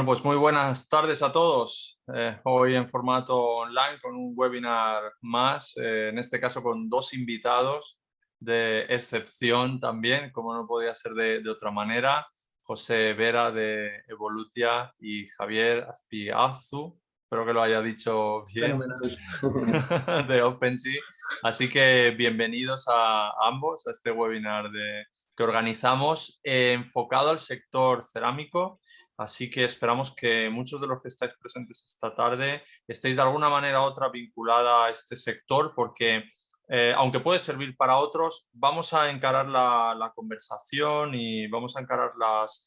Bueno, pues muy buenas tardes a todos. Hoy en formato online con un webinar más, en este caso con dos invitados de excepción también, como no podía ser de otra manera, José Vera de Evolutia y Javier Azpiazu, espero que lo haya dicho bien, Fenomenal. de OpenSea. Así que bienvenidos a ambos a este webinar que organizamos enfocado al sector cerámico. Así que esperamos que muchos de los que estáis presentes esta tarde estéis de alguna manera u otra vinculada a este sector, porque aunque puede servir para otros, vamos a encarar la conversación y vamos a encarar las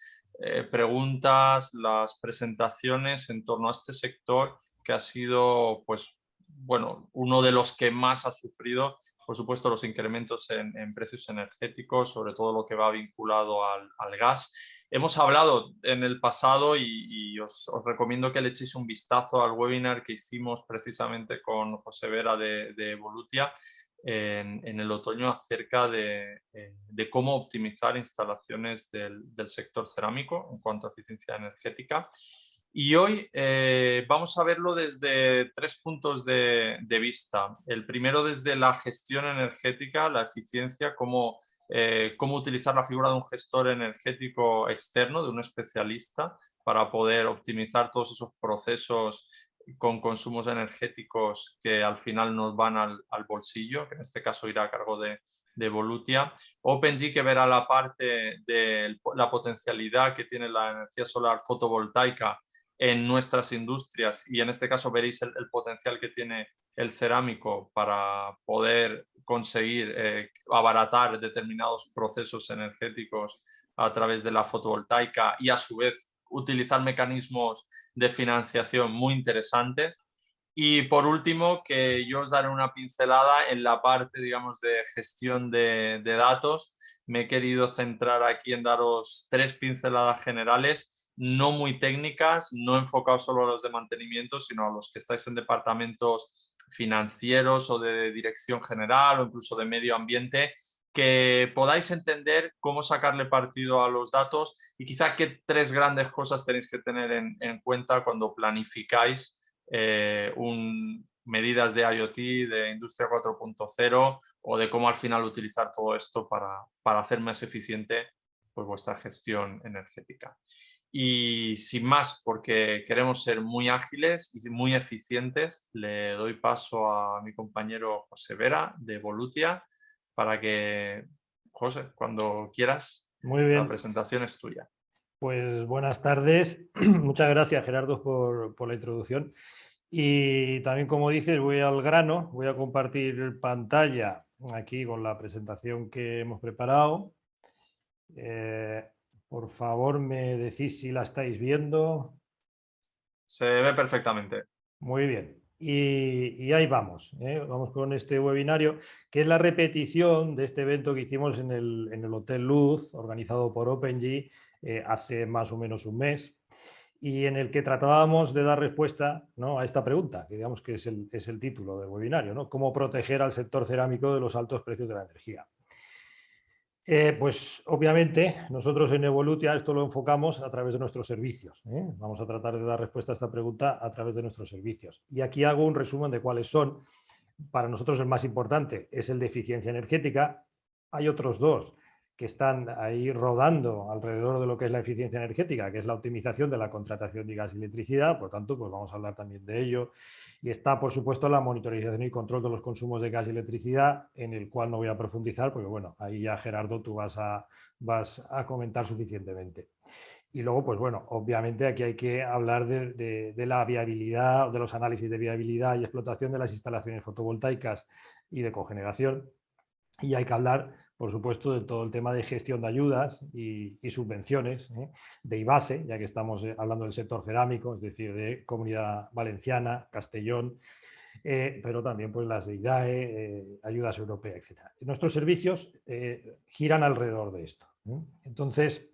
preguntas, las presentaciones en torno a este sector que ha sido, pues, bueno, uno de los que más ha sufrido, por supuesto, los incrementos en precios energéticos, sobre todo lo que va vinculado al gas. Hemos hablado en el pasado y os recomiendo que le echéis un vistazo al webinar que hicimos precisamente con José Vera de Evolutia en el otoño acerca de cómo optimizar instalaciones del sector cerámico en cuanto a eficiencia energética. Y hoy vamos a verlo desde tres puntos de vista. El primero desde la gestión energética, la eficiencia, cómo utilizar la figura de un gestor energético externo, de un especialista, para poder optimizar todos esos procesos con consumos energéticos que al final nos van al bolsillo, que en este caso irá a cargo de Evolutia. OpenSea, que verá la parte de la potencialidad que tiene la energía solar fotovoltaica en nuestras industrias, y en este caso veréis el potencial que tiene el cerámico para poder conseguir abaratar determinados procesos energéticos a través de la fotovoltaica y a su vez utilizar mecanismos de financiación muy interesantes. Y por último, que yo os daré una pincelada en la parte, digamos, de gestión de datos. Me he querido centrar aquí en daros tres pinceladas generales, no muy técnicas, no enfocados solo a los de mantenimiento, sino a los que estáis en departamentos financieros o de dirección general o incluso de medio ambiente, que podáis entender cómo sacarle partido a los datos y quizá qué tres grandes cosas tenéis que tener en cuenta cuando planificáis medidas de IoT, de Industria 4.0 o de cómo al final utilizar todo esto para hacer más eficiente pues, vuestra gestión energética. Y sin más, porque queremos ser muy ágiles y muy eficientes, le doy paso a mi compañero José Vera de Evolutia para que, José, cuando quieras, Muy la bien, presentación es tuya. pues buenas tardes. Muchas gracias, Gerardo, por la introducción. Y también, como dices, voy al grano. Voy a compartir pantalla aquí con la presentación que hemos preparado. Eh, por favor, me decís si la estáis viendo. Se ve perfectamente. Muy bien. Y ahí vamos. Vamos con este webinario, que es la repetición de este evento que hicimos en el Hotel Luz, organizado por OpenSea, hace más o menos un mes, y en el que tratábamos de dar respuesta, ¿no?, a esta pregunta, que digamos que es el título del webinario, ¿no? ¿Cómo proteger al sector cerámico de los altos precios de la energía? Pues obviamente nosotros en Evolutia esto lo enfocamos a través de nuestros servicios. Vamos a tratar de dar respuesta a esta pregunta a través de nuestros servicios. Y aquí hago un resumen de cuáles son. Para nosotros el más importante es el de eficiencia energética. Hay otros dos que están ahí rodando alrededor de lo que es la eficiencia energética, que es la optimización de la contratación de gas y electricidad. Por tanto, pues vamos a hablar también de ello. Y está, por supuesto, la monitorización y control de los consumos de gas y electricidad, en el cual no voy a profundizar, porque bueno, ahí ya, Gerardo, tú vas a comentar suficientemente. Y luego, pues bueno, obviamente aquí hay que hablar de la viabilidad, de los análisis de viabilidad y explotación de las instalaciones fotovoltaicas y de cogeneración. Y hay que hablar, por supuesto, de todo el tema de gestión de ayudas y subvenciones, de IBACE, ya que estamos hablando del sector cerámico, es decir, de Comunidad Valenciana, Castellón, pero también pues las de IDAE, ayudas europeas, etc. Nuestros servicios giran alrededor de esto. Entonces,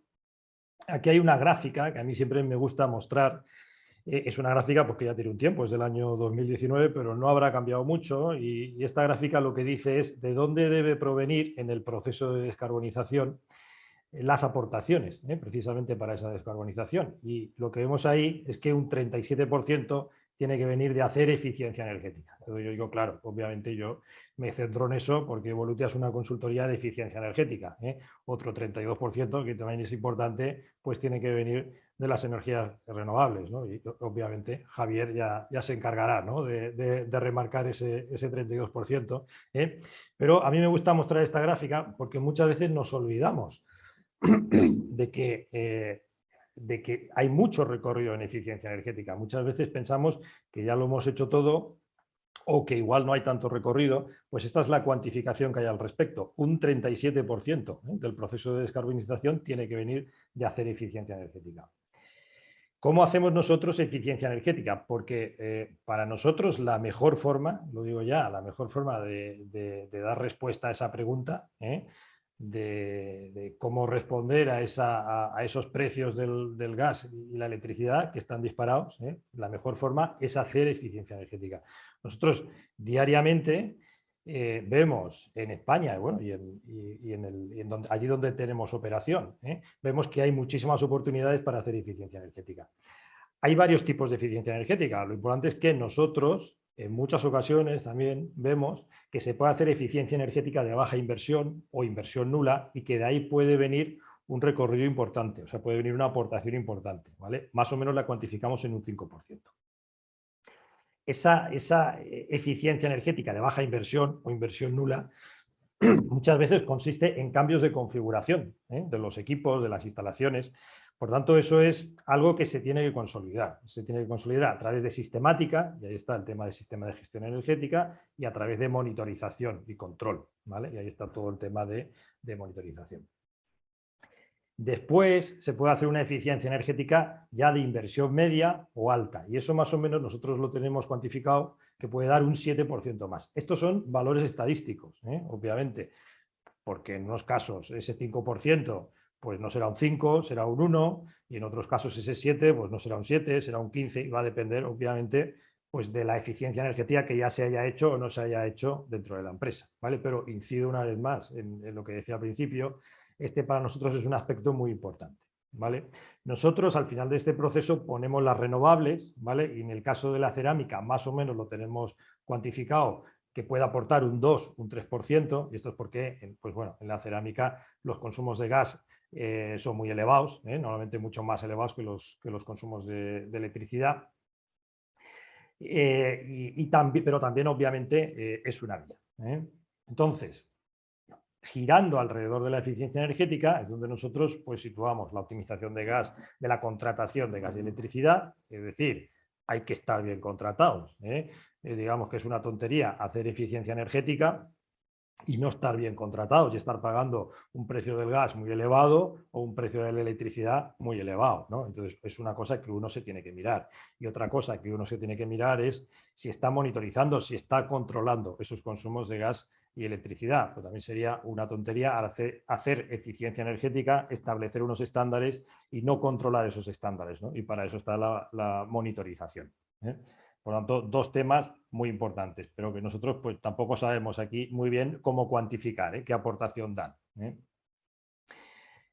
aquí hay una gráfica que a mí siempre me gusta mostrar. Es una gráfica porque ya tiene un tiempo, es del año 2019, pero no habrá cambiado mucho. Y esta gráfica lo que dice es de dónde debe provenir en el proceso de descarbonización las aportaciones, precisamente para esa descarbonización. Y lo que vemos ahí es que un 37% tiene que venir de hacer eficiencia energética. Entonces yo digo, claro, obviamente yo me centro en eso porque Evolutia es una consultoría de eficiencia energética. Otro 32%, que también es importante, pues tiene que venir de las energías renovables, ¿no? Y obviamente Javier ya se encargará, ¿no?, de remarcar ese 32%. Pero a mí me gusta mostrar esta gráfica porque muchas veces nos olvidamos de que hay mucho recorrido en eficiencia energética. Muchas veces pensamos que ya lo hemos hecho todo o que igual no hay tanto recorrido. Pues esta es la cuantificación que hay al respecto. Un 37% del proceso de descarbonización tiene que venir de hacer eficiencia energética. ¿Cómo hacemos nosotros eficiencia energética? Porque para nosotros la mejor forma, lo digo ya, la mejor forma de dar respuesta a esa pregunta, de cómo responder a esos precios del gas y la electricidad que están disparados, la mejor forma es hacer eficiencia energética. Nosotros diariamente vemos en España, bueno, allí donde tenemos operación, vemos que hay muchísimas oportunidades para hacer eficiencia energética. Hay varios tipos de eficiencia energética. Lo importante es que nosotros, en muchas ocasiones, también vemos que se puede hacer eficiencia energética de baja inversión o inversión nula y que de ahí puede venir un recorrido importante, o sea, puede venir una aportación importante, ¿vale? Más o menos la cuantificamos en un 5%. Esa eficiencia energética de baja inversión o inversión nula muchas veces consiste en cambios de configuración de los equipos, de las instalaciones. Por tanto, eso es algo que se tiene que consolidar. Se tiene que consolidar a través de sistemática, y ahí está el tema del sistema de gestión energética, y a través de monitorización y control, ¿vale? Y ahí está todo el tema de monitorización. Después se puede hacer una eficiencia energética ya de inversión media o alta, y eso más o menos nosotros lo tenemos cuantificado que puede dar un 7% más. Estos son valores estadísticos, obviamente, porque en unos casos ese 5% pues no será un 5, será un 1, y en otros casos ese 7 pues no será un 7, será un 15, y va a depender obviamente pues de la eficiencia energética que ya se haya hecho o no se haya hecho dentro de la empresa, ¿vale? Pero incido una vez más en lo que decía al principio, este para nosotros es un aspecto muy importante, ¿vale? Nosotros al final de este proceso ponemos las renovables, ¿vale? Y en el caso de la cerámica más o menos lo tenemos cuantificado que puede aportar un 2, un 3%, y esto es porque, pues bueno, en la cerámica los consumos de gas son muy elevados, normalmente mucho más elevados que los consumos de electricidad, pero también obviamente es una vía. Entonces, girando alrededor de la eficiencia energética es donde nosotros pues situamos la optimización de gas, de la contratación de gas y electricidad, es decir, hay que estar bien contratados. Digamos que es una tontería hacer eficiencia energética y no estar bien contratados y estar pagando un precio del gas muy elevado o un precio de la electricidad muy elevado, ¿no? Entonces, es una cosa que uno se tiene que mirar. Y otra cosa que uno se tiene que mirar es si está monitorizando, si está controlando esos consumos de gas y electricidad. Pues también sería una tontería hacer eficiencia energética, establecer unos estándares y no controlar esos estándares, ¿no? Y para eso está la monitorización. Por lo tanto, dos temas muy importantes, pero que nosotros pues tampoco sabemos aquí muy bien cómo cuantificar, qué aportación dan.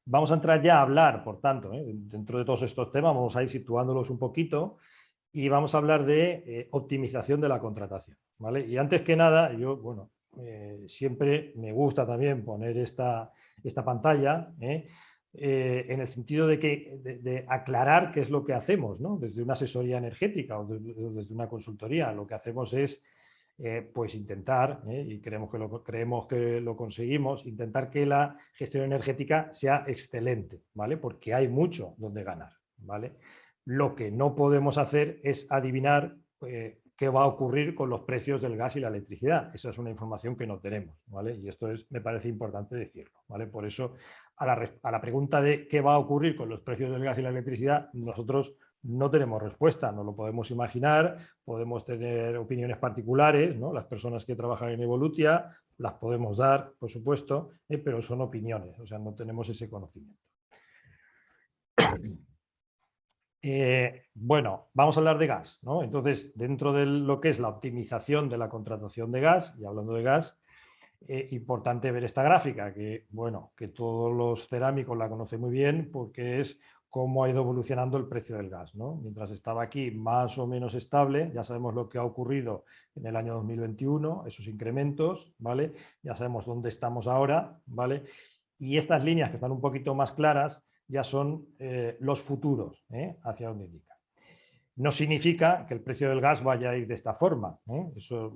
Vamos a entrar ya a hablar, por tanto, dentro de todos estos temas, vamos a ir situándolos un poquito y vamos a hablar de optimización de la contratación, ¿vale? Y antes que nada, yo, bueno, siempre me gusta también poner esta pantalla, en el sentido de aclarar qué es lo que hacemos, ¿no? Desde una asesoría energética o desde una consultoría. Lo que hacemos es pues intentar, y creemos que lo conseguimos, intentar que la gestión energética sea excelente, ¿vale? Porque hay mucho donde ganar, ¿vale? Lo que no podemos hacer es adivinar qué va a ocurrir con los precios del gas y la electricidad. Esa es una información que no tenemos, ¿vale? Y esto me parece importante decirlo, ¿vale? Por eso, a la pregunta de qué va a ocurrir con los precios del gas y la electricidad, nosotros no tenemos respuesta, no lo podemos imaginar, podemos tener opiniones particulares, ¿no? Las personas que trabajan en Evolutia las podemos dar, por supuesto, pero son opiniones, o sea, no tenemos ese conocimiento. Bueno, vamos a hablar de gas, ¿no? Entonces, dentro de lo que es la optimización de la contratación de gas, y hablando de gas, Importante ver esta gráfica, que, bueno, que todos los cerámicos la conocen muy bien porque es cómo ha ido evolucionando el precio del gas, ¿no? Mientras estaba aquí más o menos estable, ya sabemos lo que ha ocurrido en el año 2021, esos incrementos, ¿vale? Ya sabemos dónde estamos ahora, ¿vale? Y estas líneas que están un poquito más claras ya son los futuros, hacia dónde indican. No significa que el precio del gas vaya a ir de esta forma, eso,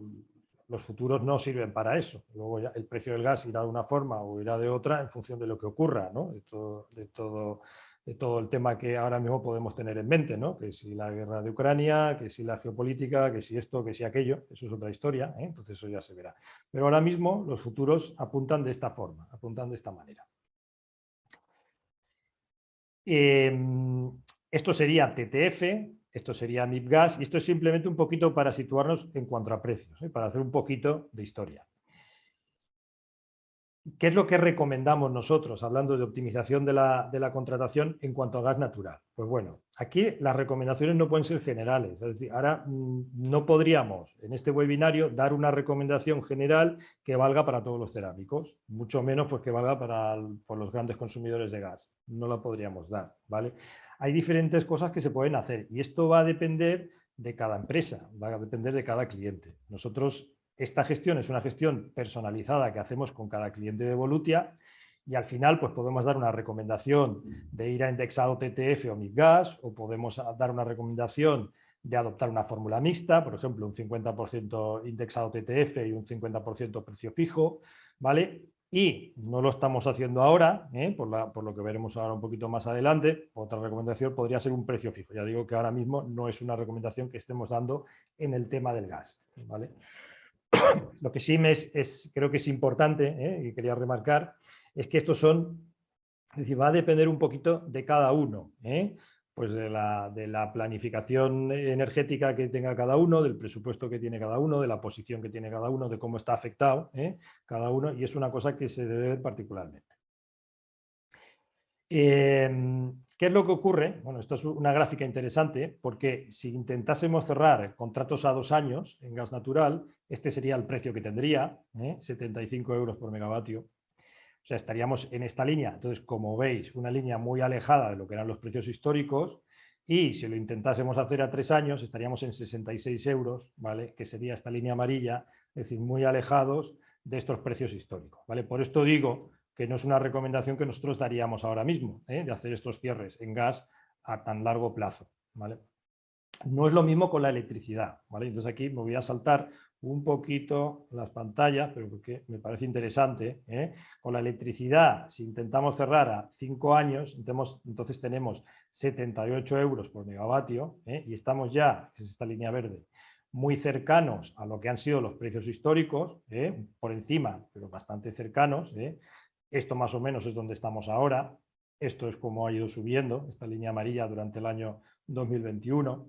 los futuros no sirven para eso. Luego ya el precio del gas irá de una forma o irá de otra en función de lo que ocurra, ¿no? de todo el tema que ahora mismo podemos tener en mente, ¿no? Que si la guerra de Ucrania, que si la geopolítica, que si esto, que si aquello, eso es otra historia, entonces eso ya se verá. Pero ahora mismo los futuros apuntan de esta forma, apuntan de esta manera. Esto sería TTF, esto sería MIBGAS, y esto es simplemente un poquito para situarnos en cuanto a precios, para hacer un poquito de historia. ¿Qué es lo que recomendamos nosotros, hablando de optimización de la contratación en cuanto a gas natural? Pues bueno, aquí las recomendaciones no pueden ser generales. Es decir, ahora no podríamos en este webinario dar una recomendación general que valga para todos los cerámicos, mucho menos pues que valga por los grandes consumidores de gas. No la podríamos dar, ¿vale? Hay diferentes cosas que se pueden hacer y esto va a depender de cada empresa, va a depender de cada cliente. Nosotros esta gestión es una gestión personalizada que hacemos con cada cliente de Volutia y al final pues podemos dar una recomendación de ir a indexado TTF o MIBGAS o podemos dar una recomendación de adoptar una fórmula mixta, por ejemplo, un 50% indexado TTF y un 50% precio fijo, ¿vale? Y no lo estamos haciendo ahora, por lo que veremos ahora un poquito más adelante. Otra recomendación podría ser un precio fijo. Ya digo que ahora mismo no es una recomendación que estemos dando en el tema del gas, ¿vale? Lo que sí creo que es importante, y quería remarcar, es que estos son, es decir, va a depender un poquito de cada uno, pues de la planificación energética que tenga cada uno, del presupuesto que tiene cada uno, de la posición que tiene cada uno, de cómo está afectado cada uno, y es una cosa que se debe ver particularmente. ¿Qué es lo que ocurre? Bueno, esto es una gráfica interesante porque si intentásemos cerrar contratos a 2 años en gas natural, este sería el precio que tendría, 75 euros por megavatio. O sea, estaríamos en esta línea. Entonces, como veis, una línea muy alejada de lo que eran los precios históricos y si lo intentásemos hacer a 3 años, estaríamos en 66 euros, ¿vale? Que sería esta línea amarilla, es decir, muy alejados de estos precios históricos, ¿vale? Por esto digo que no es una recomendación que nosotros daríamos ahora mismo, de hacer estos cierres en gas a tan largo plazo, ¿vale? No es lo mismo con la electricidad, ¿vale? Entonces aquí me voy a saltar un poquito las pantallas, pero porque me parece interesante. Con la electricidad, si intentamos cerrar a 5 años, entonces tenemos 78 euros por megavatio y estamos ya, que es esta línea verde, muy cercanos a lo que han sido los precios históricos, por encima, pero bastante cercanos. Esto más o menos es donde estamos ahora. Esto es como ha ido subiendo, esta línea amarilla durante el año 2021.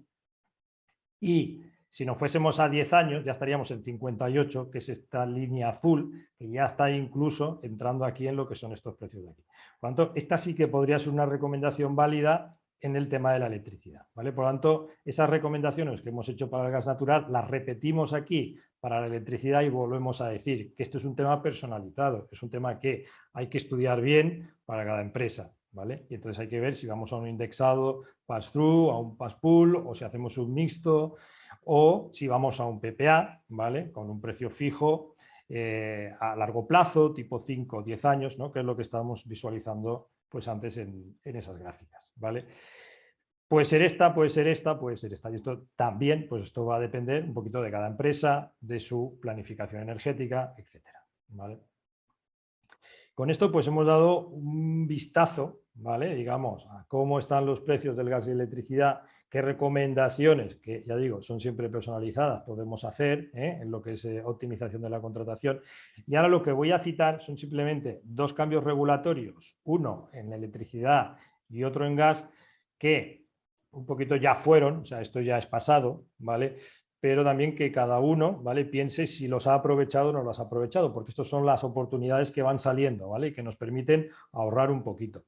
Y si nos fuésemos a 10 años, ya estaríamos en 58, que es esta línea azul, que ya está incluso entrando aquí en lo que son estos precios de aquí. Por lo tanto, esta sí que podría ser una recomendación válida en el tema de la electricidad, ¿vale? Por lo tanto, esas recomendaciones que hemos hecho para el gas natural las repetimos aquí para la electricidad y volvemos a decir que esto es un tema personalizado, es un tema que hay que estudiar bien para cada empresa, ¿vale? Y entonces hay que ver si vamos a un indexado pass-through, a un pass-pull o si hacemos un mixto o si vamos a un PPA, ¿vale? Con un precio fijo a largo plazo, tipo 5 o 10 años, ¿no? Que es lo que estábamos visualizando pues antes en esas gráficas, ¿vale? Puede ser esta, puede ser esta, puede ser esta. Y esto también, pues esto va a depender un poquito de cada empresa, de su planificación energética, etcétera, ¿vale? Con esto pues hemos dado un vistazo, ¿vale? Digamos, a cómo están los precios del gas y electricidad, qué recomendaciones, que ya digo, son siempre personalizadas, podemos hacer en lo que es optimización de la contratación. Y ahora lo que voy a citar son simplemente 2 cambios regulatorios, uno en electricidad y otro en gas, que un poquito ya fueron, o sea, esto ya es pasado, ¿vale? Pero también que cada uno, ¿vale? Piense si los ha aprovechado o no los ha aprovechado, porque estas son las oportunidades que van saliendo, ¿vale? Y que nos permiten ahorrar un poquito.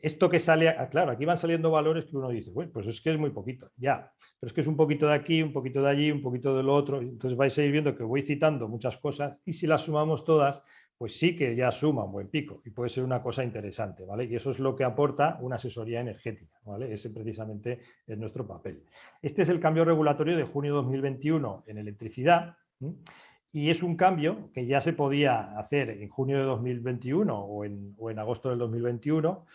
Esto que sale, claro, aquí van saliendo valores que uno dice, bueno, pues es que es muy poquito, ya, pero es que es un poquito de aquí, un poquito de allí, un poquito de lo otro, entonces vais a ir viendo que voy citando muchas cosas y si las sumamos todas, pues sí que ya suma un buen pico y puede ser una cosa interesante, ¿vale? Y eso es lo que aporta una asesoría energética, ¿vale? Ese precisamente es nuestro papel. Este es el cambio regulatorio de junio de 2021 en electricidad, ¿sí? Y es un cambio que ya se podía hacer en junio de 2021 o en agosto del 2021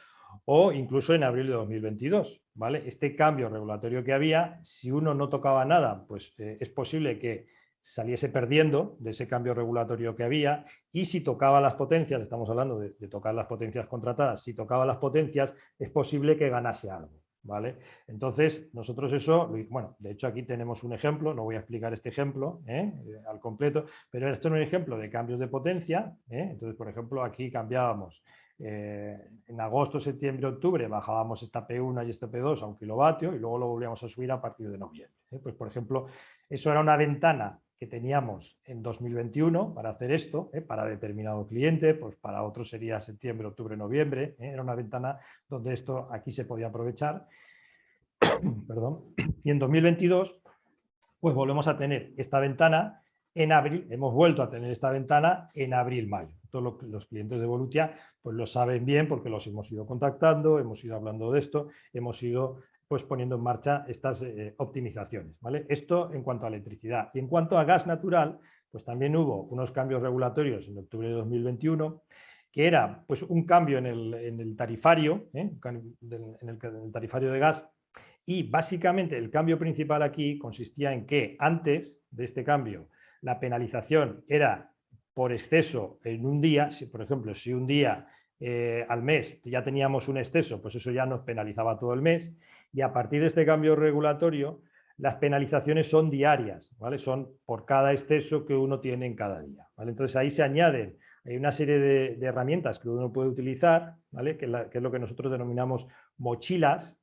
o incluso en abril de 2022. ¿Vale? Este cambio regulatorio que había, si uno no tocaba nada, pues es posible que saliese perdiendo de ese cambio regulatorio que había, y si tocaba las potencias, estamos hablando de tocar las potencias contratadas, si tocaba las potencias es posible que ganase algo. ¿Vale? Entonces, nosotros eso, bueno, de hecho aquí tenemos un ejemplo, no voy a explicar este ejemplo al completo, pero esto es un ejemplo de cambios de potencia. Entonces, por ejemplo, aquí cambiábamos en agosto, septiembre, octubre bajábamos esta P1 y esta P2 a 1 kilovatio y luego lo volvíamos a subir a partir de noviembre. Pues, por ejemplo, eso era una ventana que teníamos en 2021 para hacer esto, para determinado cliente, pues para otro sería septiembre, octubre, noviembre. Era una ventana donde esto aquí se podía aprovechar. Perdón. Y en 2022, pues volvemos a tener esta ventana en abril, hemos vuelto a tener esta ventana en abril-mayo. Todos los clientes de Volutia pues lo saben bien porque los hemos ido contactando, hemos ido hablando de esto, hemos ido pues poniendo en marcha estas optimizaciones, ¿vale? Esto en cuanto a electricidad. Y en cuanto a gas natural, pues también hubo unos cambios regulatorios en octubre de 2021, que era pues un cambio en el tarifario, en el tarifario de gas. Y básicamente el cambio principal aquí consistía en que antes de este cambio la penalización era por exceso en un día. Si, por ejemplo, si un día al mes ya teníamos un exceso, pues eso ya nos penalizaba todo el mes. Y a partir de este cambio regulatorio, las penalizaciones son diarias, ¿vale? Son por cada exceso que uno tiene en cada día, ¿vale? Entonces ahí se añaden, hay una serie de herramientas que uno puede utilizar, ¿vale? Que es lo que nosotros denominamos mochilas,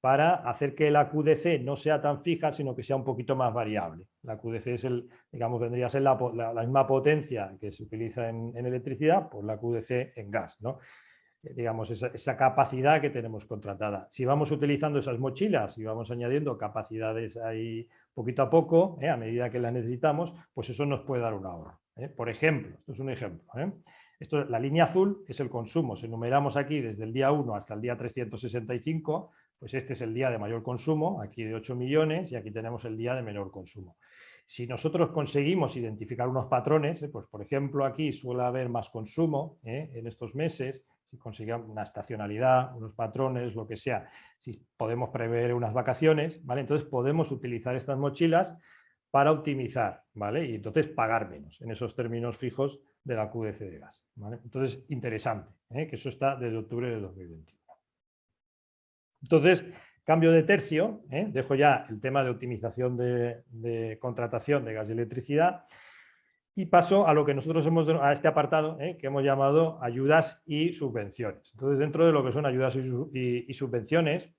para hacer que la QDC no sea tan fija, sino que sea un poquito más variable. La QDC es digamos, vendría a ser la misma potencia que se utiliza en electricidad, pues la QDC en gas, ¿no? Digamos, esa capacidad que tenemos contratada. Si vamos utilizando esas mochilas y vamos añadiendo capacidades ahí poquito a poco, a medida que las necesitamos, pues eso nos puede dar un ahorro. Por ejemplo, esto es un ejemplo. Esto, la línea azul es el consumo. Si enumeramos aquí desde el día 1 hasta el día 365, pues este es el día de mayor consumo, aquí de 8 millones, y aquí tenemos el día de menor consumo. Si nosotros conseguimos identificar unos patrones, pues por ejemplo aquí suele haber más consumo en estos meses, si conseguimos una estacionalidad, unos patrones, lo que sea, si podemos prever unas vacaciones, ¿vale? Entonces podemos utilizar estas mochilas para optimizar, ¿vale? Y entonces pagar menos en esos términos fijos de la QDC de gas, ¿vale? Entonces, interesante, que eso está desde octubre de 2021. Entonces, cambio de tercio, dejo ya el tema de optimización de contratación de gas y electricidad y paso a lo que nosotros a este apartado que hemos llamado ayudas y subvenciones. Entonces, dentro de lo que son ayudas y subvenciones,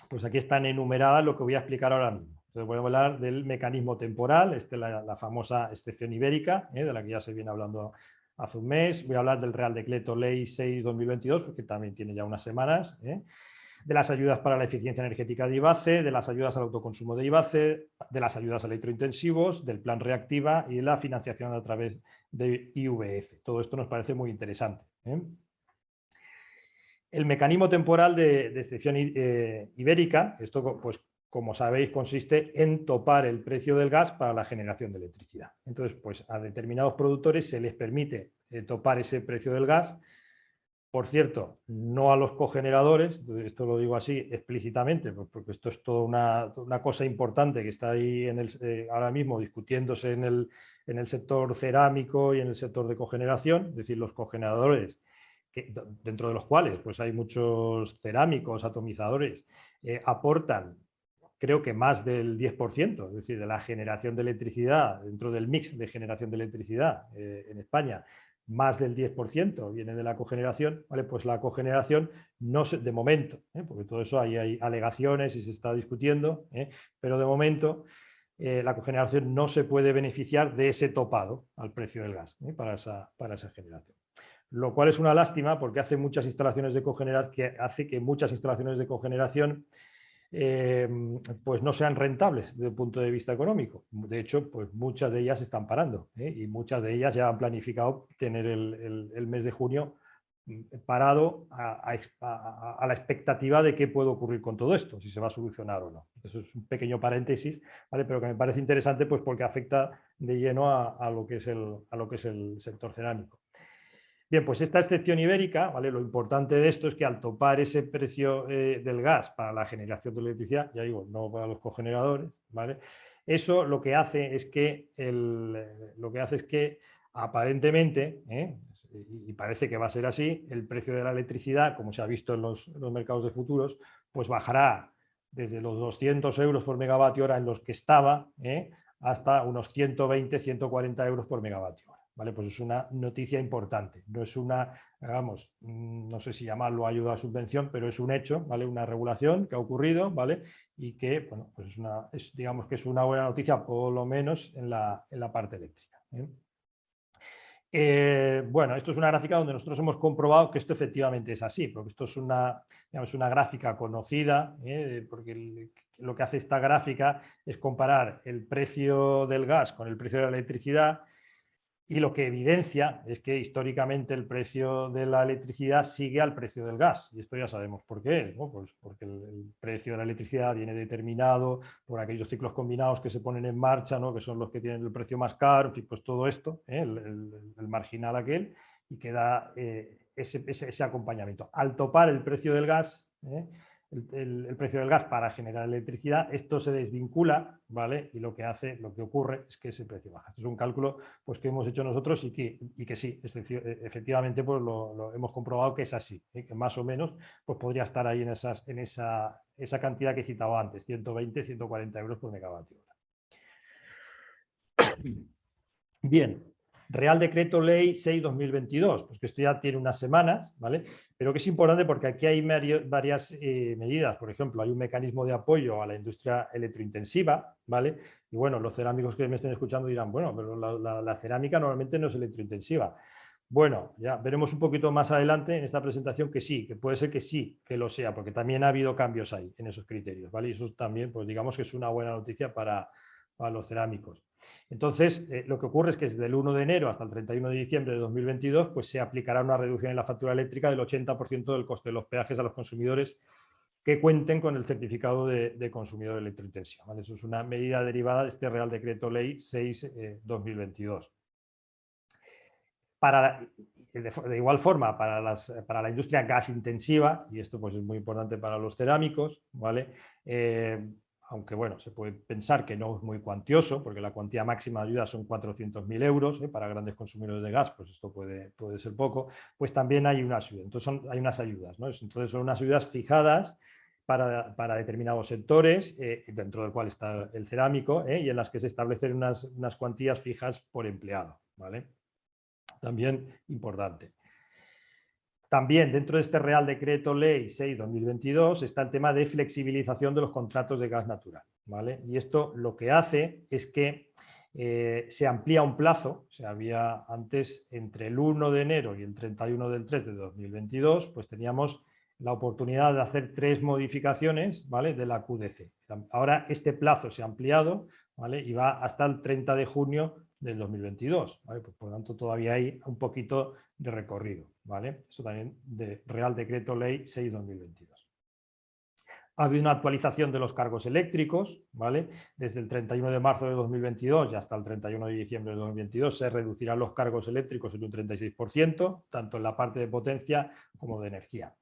pues aquí están enumeradas lo que voy a explicar ahora mismo. Entonces, voy a hablar del mecanismo temporal, la famosa excepción ibérica, de la que ya se viene hablando hace un mes. Voy a hablar del Real Decreto Ley 6/2022, porque también tiene ya unas semanas, de las ayudas para la eficiencia energética de IBACE, de las ayudas al autoconsumo de IBACE, de las ayudas a electrointensivos, del plan Reactiva y de la financiación a través de IVF. Todo esto nos parece muy interesante. El mecanismo temporal de excepción ibérica, esto pues como sabéis consiste en topar el precio del gas para la generación de electricidad. Entonces, pues a determinados productores se les permite topar ese precio del gas. Por cierto, no a los cogeneradores, esto lo digo así explícitamente, pues porque esto es toda una cosa importante que está ahí ahora mismo discutiéndose en el sector cerámico y en el sector de cogeneración, es decir, los cogeneradores, dentro de los cuales pues hay muchos cerámicos, atomizadores, aportan creo que más del 10%, es decir, de la generación de electricidad, dentro del mix de generación de electricidad en España, más del 10% viene de la cogeneración, ¿vale? Pues la cogeneración no se, de momento, porque todo eso hay alegaciones y se está discutiendo, pero de momento la cogeneración no se puede beneficiar de ese topado al precio del gas para esa generación. lo cual es una lástima porque hace muchas instalaciones de cogeneración pues no sean rentables desde el punto de vista económico. De hecho, pues muchas de ellas están parando, y muchas de ellas ya han planificado tener el mes de junio parado a la expectativa de qué puede ocurrir con todo esto, si se va a solucionar o no. Eso es un pequeño paréntesis, ¿vale? Pero que me parece interesante pues porque afecta de lleno a lo que es el sector cerámico. Bien, pues esta excepción ibérica, ¿vale? Lo importante de esto es que al topar ese precio del gas para la generación de electricidad, ya digo, no para los cogeneradores, ¿vale? Eso lo que hace es que, aparentemente, y parece que va a ser así, el precio de la electricidad, como se ha visto en los mercados de futuros, pues bajará desde los 200 euros por megavatio hora en los que estaba, hasta unos 120, 140 euros por megavatio hora. ¿Vale? Pues es una noticia importante, no es una, digamos, no sé si llamarlo ayuda a subvención, pero es un hecho, ¿vale? Una regulación que ha ocurrido, ¿vale? Y que, bueno, pues digamos que es una buena noticia, por lo menos en la parte eléctrica. Bueno, esto es una gráfica donde nosotros hemos comprobado que esto efectivamente es así, porque esto es una gráfica conocida, porque lo que hace esta gráfica es comparar el precio del gas con el precio de la electricidad. Y lo que evidencia es que históricamente el precio de la electricidad sigue al precio del gas. Y esto ya sabemos por qué, ¿no? Pues porque el precio de la electricidad viene determinado por aquellos ciclos combinados que se ponen en marcha, ¿no? Que son los que tienen el precio más caro, y pues todo esto, el marginal aquel, y que da ese acompañamiento. Al topar el precio del gas, el precio del gas para generar electricidad, esto se desvincula, ¿vale? Y lo que ocurre es que ese precio baja. Es un cálculo pues, que hemos hecho nosotros y que sí, efectivamente pues, lo hemos comprobado que es así, que más o menos pues, podría estar ahí en esa cantidad que he citado antes, 120, 140 euros por megavatio hora. Bien. Real Decreto Ley 6/2022, pues que esto ya tiene unas semanas, ¿vale? Pero que es importante porque aquí hay varias medidas. Por ejemplo, hay un mecanismo de apoyo a la industria electrointensiva, ¿vale? Y bueno, los cerámicos que me estén escuchando dirán, bueno, pero la cerámica normalmente no es electrointensiva. Bueno, ya veremos un poquito más adelante en esta presentación que sí, que puede ser que sí, que lo sea, porque también ha habido cambios ahí en esos criterios, ¿vale? Y eso también, pues digamos que es una buena noticia para los cerámicos. Entonces, lo que ocurre es que desde el 1 de enero hasta el 31 de diciembre de 2022 pues se aplicará una reducción en la factura eléctrica del 80% del coste de los peajes a los consumidores que cuenten con el certificado de consumidor electrointensivo, ¿vale? Eso es una medida derivada de este Real Decreto Ley 6/2022. De igual forma, para la industria gas intensiva, y esto pues, es muy importante para los cerámicos, ¿vale? Aunque bueno, se puede pensar que no es muy cuantioso, porque la cuantía máxima de ayuda son 400.000 euros, para grandes consumidores de gas, pues esto puede ser poco, pues también hay una ayuda. Entonces hay unas ayudas, ¿no? Entonces son unas ayudas fijadas para determinados sectores, dentro del cual está el cerámico, y en las que se establecen unas cuantías fijas por empleado, ¿vale? También importante. También dentro de este Real Decreto Ley 6/2022 está el tema de flexibilización de los contratos de gas natural, ¿vale? Y esto lo que hace es que se amplía un plazo. O sea, había antes entre el 1 de enero y el 31 del 3 de 2022, pues teníamos la oportunidad de hacer 3 modificaciones, ¿vale? De la QDC. Ahora este plazo se ha ampliado, ¿vale? Y va hasta el 30 de junio del 2022, ¿vale? Pues, por lo tanto, todavía hay un poquito de recorrido, ¿vale? Eso también de Real Decreto Ley 6/2022. Ha habido una actualización de los cargos eléctricos, ¿vale? Desde el 31 de marzo de 2022 y hasta el 31 de diciembre de 2022 se reducirán los cargos eléctricos en un 36%, tanto en la parte de potencia como de energía.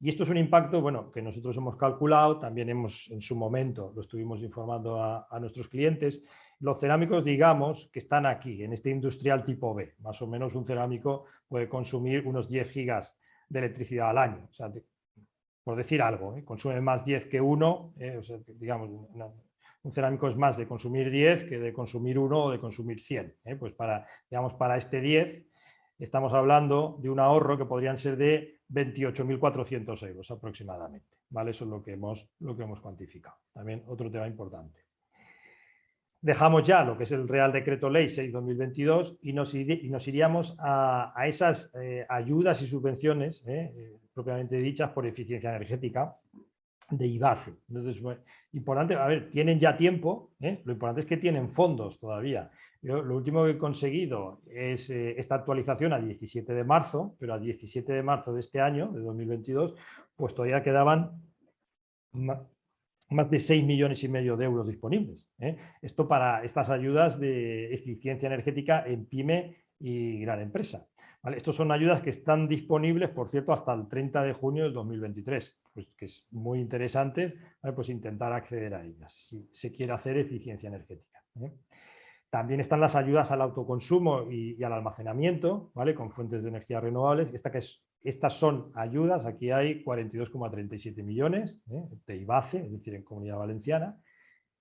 Y esto es un impacto, bueno, que nosotros hemos calculado, también en su momento lo estuvimos informando a nuestros clientes. Los cerámicos, digamos, que están aquí, en este industrial tipo B. Más o menos un cerámico puede consumir unos 10 gigas de electricidad al año. O sea, por decir algo, consume más 10 que 1, o sea, digamos, un cerámico es más de consumir 10 que de consumir 1 o de consumir 100. Pues para este 10 estamos hablando de un ahorro que podrían ser de 28.400 euros aproximadamente, ¿vale? Eso es lo que hemos cuantificado. También otro tema importante. dejamos ya lo que es el Real Decreto Ley 6/2022 y nos iríamos a esas ayudas y subvenciones propiamente dichas por eficiencia energética de IBACE. Entonces, bueno, importante, a ver, tienen ya tiempo, lo importante es que tienen fondos todavía. Yo, lo último que he conseguido es esta actualización a 17 de marzo, pero a 17 de marzo de este año, de 2022, pues todavía quedaban más de 6,5 millones de euros disponibles. Esto para estas ayudas de eficiencia energética en pyme y gran empresa. ¿Vale? Estos son ayudas que están disponibles, por cierto, hasta el 30 de junio del 2023, pues que es muy interesante, ¿vale? Pues intentar acceder a ellas si se quiere hacer eficiencia energética. También están las ayudas al autoconsumo y al almacenamiento, ¿vale? Con fuentes de energía renovables. Estas son ayudas, aquí hay 42,37 millones de IBACE, es decir, en Comunidad Valenciana,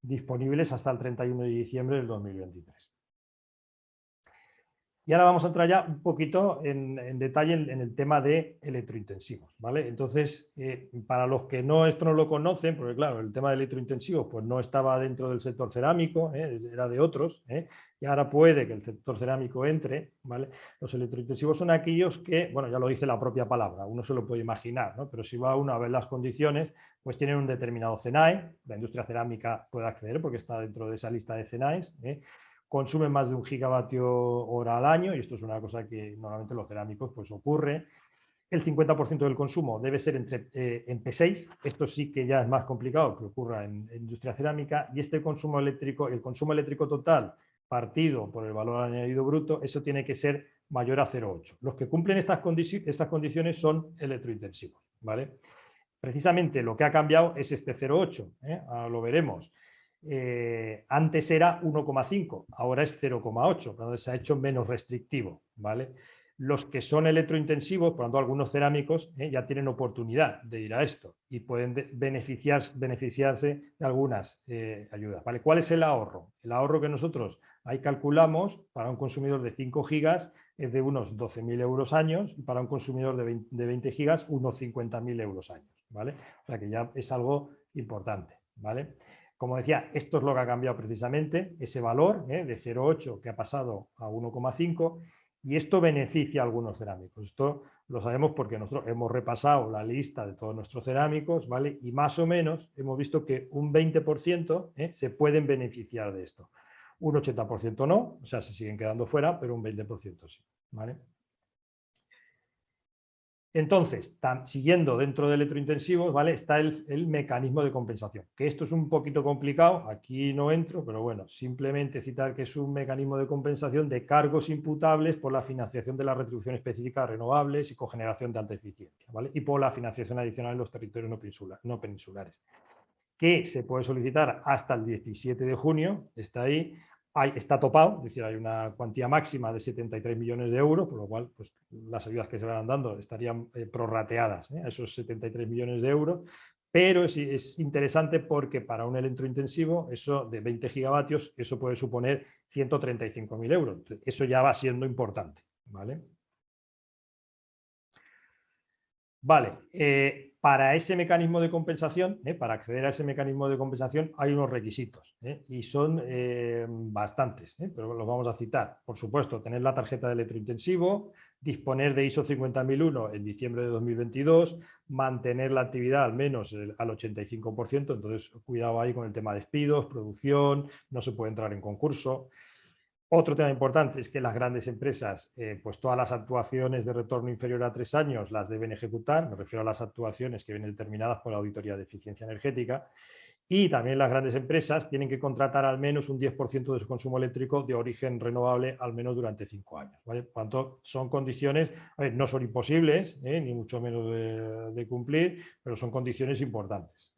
disponibles hasta el 31 de diciembre del 2023. Y ahora vamos a entrar ya un poquito en detalle en el tema de electrointensivos, ¿vale? Entonces, para los que esto no lo conocen, porque claro, el tema de electrointensivos pues no estaba dentro del sector cerámico, era de otros, y ahora puede que el sector cerámico entre, ¿vale? Los electrointensivos son aquellos que, bueno, ya lo dice la propia palabra, uno se lo puede imaginar, ¿no? Pero si va uno a ver las condiciones, pues tienen un determinado CENAE, la industria cerámica puede acceder porque está dentro de esa lista de CENAEs, consumen más de 1 gigavatio hora al año, y esto es una cosa que normalmente los cerámicos pues ocurre. El 50% del consumo debe ser en P6, esto sí que ya es más complicado que ocurra en industria cerámica, y este consumo eléctrico, el consumo eléctrico total partido por el valor añadido bruto, eso tiene que ser mayor a 0,8. Los que cumplen estas condiciones son electrointensivos, ¿vale? Precisamente lo que ha cambiado es este 0,8, ahora lo veremos. Antes era 1,5, ahora es 0,8, entonces se ha hecho menos restrictivo, ¿vale? Los que son electrointensivos, por lo tanto algunos cerámicos, ya tienen oportunidad de ir a esto y pueden beneficiarse de algunas ayudas, ¿vale? ¿Cuál es el ahorro? El ahorro que nosotros ahí calculamos para un consumidor de 5 gigas es de unos 12.000 euros años y para un consumidor de 20 gigas unos 50.000 euros años, ¿vale? O sea que ya es algo importante, ¿vale? Como decía, esto es lo que ha cambiado precisamente, ese valor de 0,8 que ha pasado a 1,5, y esto beneficia a algunos cerámicos. Esto lo sabemos porque nosotros hemos repasado la lista de todos nuestros cerámicos, ¿vale? Y más o menos hemos visto que un 20% se pueden beneficiar de esto. Un 80% no, o sea, se siguen quedando fuera, pero un 20% sí, ¿vale? Entonces, siguiendo dentro de electrointensivos, ¿vale? Está el mecanismo de compensación, que esto es un poquito complicado, aquí no entro, pero bueno, simplemente citar que es un mecanismo de compensación de cargos imputables por la financiación de la retribución específica de renovables y cogeneración de alta eficiencia, ¿vale? Y por la financiación adicional en los territorios no peninsulares, que se puede solicitar hasta el 17 de junio, está ahí. Está topado, es decir, hay una cuantía máxima de 73 millones de euros, por lo cual pues, las ayudas que se van dando estarían prorrateadas a esos 73 millones de euros, pero es interesante porque para un electrointensivo, eso de 20 gigavatios, eso puede suponer 135.000 euros. Eso ya va siendo importante, ¿vale? Vale, para ese mecanismo de compensación, para acceder a ese mecanismo de compensación hay unos requisitos y son bastantes, pero los vamos a citar. Por supuesto, tener la tarjeta de electrointensivo, disponer de ISO 50001 en diciembre de 2022, mantener la actividad al menos al 85%, entonces cuidado ahí con el tema de despidos, producción, no se puede entrar en concurso. Otro tema importante es que las grandes empresas, pues todas las actuaciones de retorno inferior a 3 años las deben ejecutar, me refiero a las actuaciones que vienen determinadas por la Auditoría de Eficiencia Energética, y también las grandes empresas tienen que contratar al menos un 10% de su consumo eléctrico de origen renovable al menos durante 5 años, ¿vale? Por tanto, son condiciones, no son imposibles, ni mucho menos de cumplir, pero son condiciones importantes.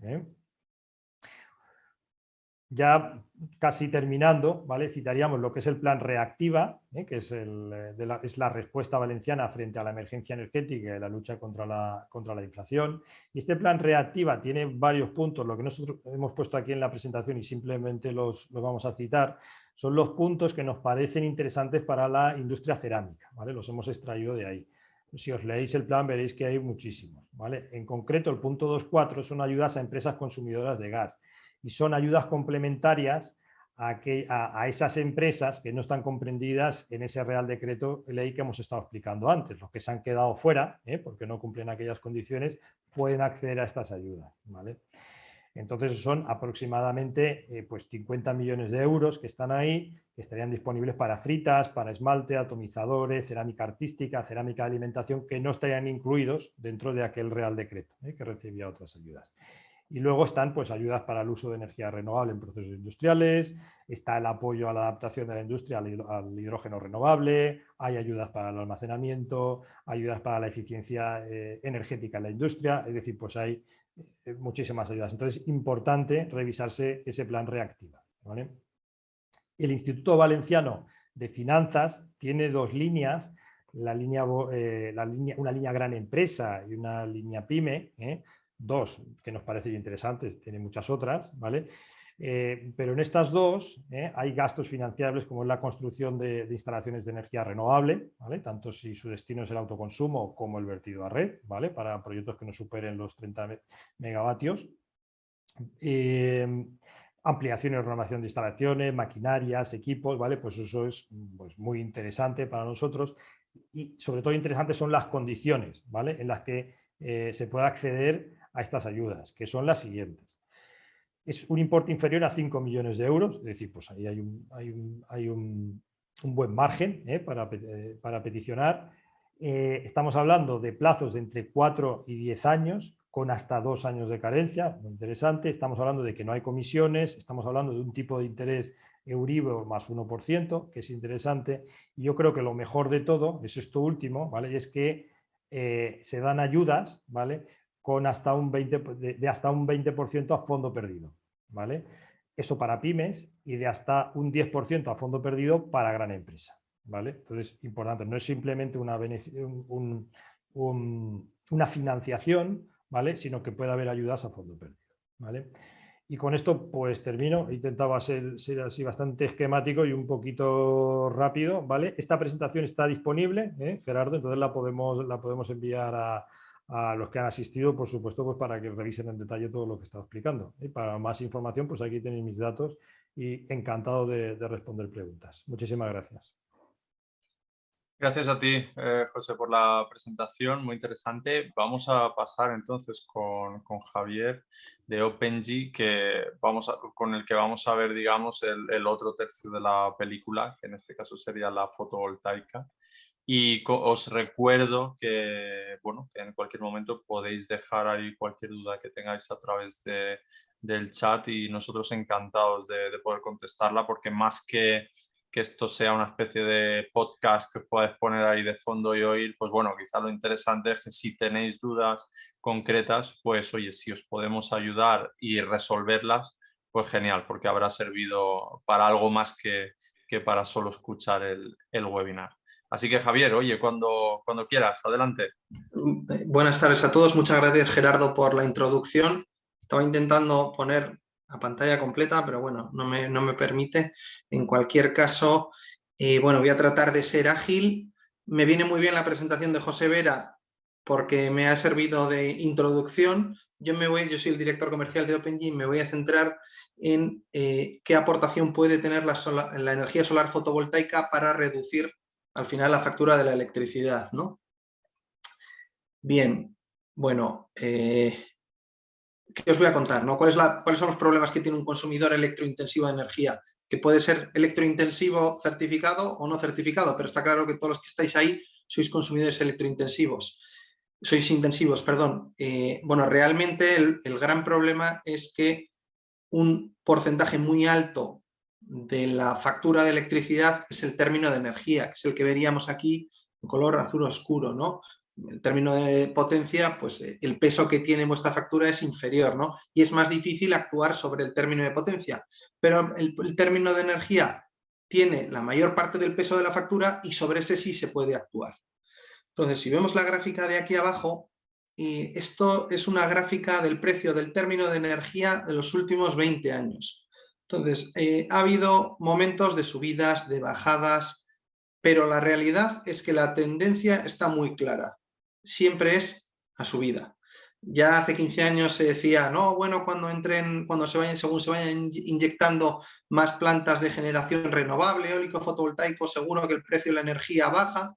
Ya casi terminando, ¿vale? Citaríamos lo que es el plan Reactiva, que es la respuesta valenciana frente a la emergencia energética y la lucha contra la inflación. Y este plan Reactiva tiene varios puntos, lo que nosotros hemos puesto aquí en la presentación y simplemente los vamos a citar, son los puntos que nos parecen interesantes para la industria cerámica, ¿vale? Los hemos extraído de ahí. Si os leéis el plan veréis que hay muchísimos, ¿vale? En concreto, el punto 2.4 son ayudas a empresas consumidoras de gas, y son ayudas complementarias a esas empresas que no están comprendidas en ese Real Decreto Ley que hemos estado explicando antes. Los que se han quedado fuera, porque no cumplen aquellas condiciones, pueden acceder a estas ayudas, ¿vale? Entonces son aproximadamente pues 50 millones de euros que están ahí, que estarían disponibles para fritas, para esmalte, atomizadores, cerámica artística, cerámica de alimentación, que no estarían incluidos dentro de aquel Real Decreto, que recibía otras ayudas. Y luego están pues, ayudas para el uso de energía renovable en procesos industriales, está el apoyo a la adaptación de la industria al hidrógeno renovable, hay ayudas para el almacenamiento, ayudas para la eficiencia energética en la industria, es decir, pues hay muchísimas ayudas. Entonces, es importante revisarse ese plan Reactiva, ¿vale? El Instituto Valenciano de Finanzas tiene dos líneas, una línea gran empresa y una línea pyme, dos que nos parecen interesantes, tiene muchas otras, ¿vale? Pero en estas dos hay gastos financiables como es la construcción de instalaciones de energía renovable, ¿vale? Tanto si su destino es el autoconsumo como el vertido a red, ¿vale? Para proyectos que no superen los 30 megavatios. Ampliación y renovación de instalaciones, maquinarias, equipos, ¿vale? Pues eso es pues, muy interesante para nosotros y sobre todo interesantes son las condiciones, ¿vale? En las que se puede acceder a estas ayudas, que son las siguientes. Es un importe inferior a 5 millones de euros, es decir, pues ahí hay un buen margen para peticionar. Estamos hablando de plazos de entre 4 y 10 años, con hasta 2 años de carencia, muy interesante. Estamos hablando de que no hay comisiones, estamos hablando de un tipo de interés Euribor más 1%, que es interesante. Y yo creo que lo mejor de todo es esto último, ¿vale? Y es que se dan ayudas, ¿vale? Con hasta un 20%, hasta un 20% a fondo perdido, ¿vale? Eso para pymes y de hasta un 10% a fondo perdido para gran empresa, ¿vale? Entonces, importante, no es simplemente una financiación, ¿vale? Sino que puede haber ayudas a fondo perdido, ¿vale? Y con esto pues termino. Intentaba ser así bastante esquemático y un poquito rápido, ¿vale? Esta presentación está disponible, Gerardo, entonces la podemos enviar a los que han asistido, por supuesto, pues para que revisen en detalle todo lo que he estado explicando. Para más información, pues aquí tenéis mis datos y encantado de responder preguntas. Muchísimas gracias. Gracias a ti, José, por la presentación, muy interesante. Vamos a pasar entonces con Javier de OpenG, con el que vamos a ver, digamos, el otro tercio de la película, que en este caso sería la fotovoltaica. Y os recuerdo que, bueno, que en cualquier momento podéis dejar ahí cualquier duda que tengáis a través del chat y nosotros encantados de poder contestarla, porque más que esto sea una especie de podcast que puedes poner ahí de fondo y oír, pues bueno, quizá lo interesante es que si tenéis dudas concretas, pues oye, si os podemos ayudar y resolverlas, pues genial, porque habrá servido para algo más que para solo escuchar el webinar. Así que Javier, oye, cuando quieras, adelante. Buenas tardes a todos, muchas gracias Gerardo por la introducción. Estaba intentando poner la pantalla completa, pero bueno, no me permite. En cualquier caso, bueno, voy a tratar de ser ágil. Me viene muy bien la presentación de José Vera porque me ha servido de introducción. Yo soy el director comercial de OpenG, me voy a centrar en qué aportación puede tener la energía solar fotovoltaica para reducir al final la factura de la electricidad, ¿no? Bien, bueno, ¿qué os voy a contar, ¿no? ¿Cuáles son los problemas que tiene un consumidor electrointensivo de energía? Que puede ser electrointensivo certificado o no certificado, pero está claro que todos los que estáis ahí sois consumidores electrointensivos. Sois intensivos, perdón. Bueno, realmente el gran problema es que un porcentaje muy alto de la factura de electricidad es el término de energía, que es el que veríamos aquí en color azul oscuro, ¿no? El término de potencia, pues el peso que tiene vuestra factura es inferior, ¿no? Y es más difícil actuar sobre el término de potencia. Pero el término de energía tiene la mayor parte del peso de la factura y sobre ese sí se puede actuar. Entonces, si vemos la gráfica de aquí abajo, esto es una gráfica del precio del término de energía de los últimos 20 años. Entonces, ha habido momentos de subidas, de bajadas, pero la realidad es que la tendencia está muy clara. Siempre es a subida. Ya hace 15 años se decía, no, bueno, según se vayan inyectando más plantas de generación renovable, eólico, fotovoltaico, seguro que el precio de la energía baja.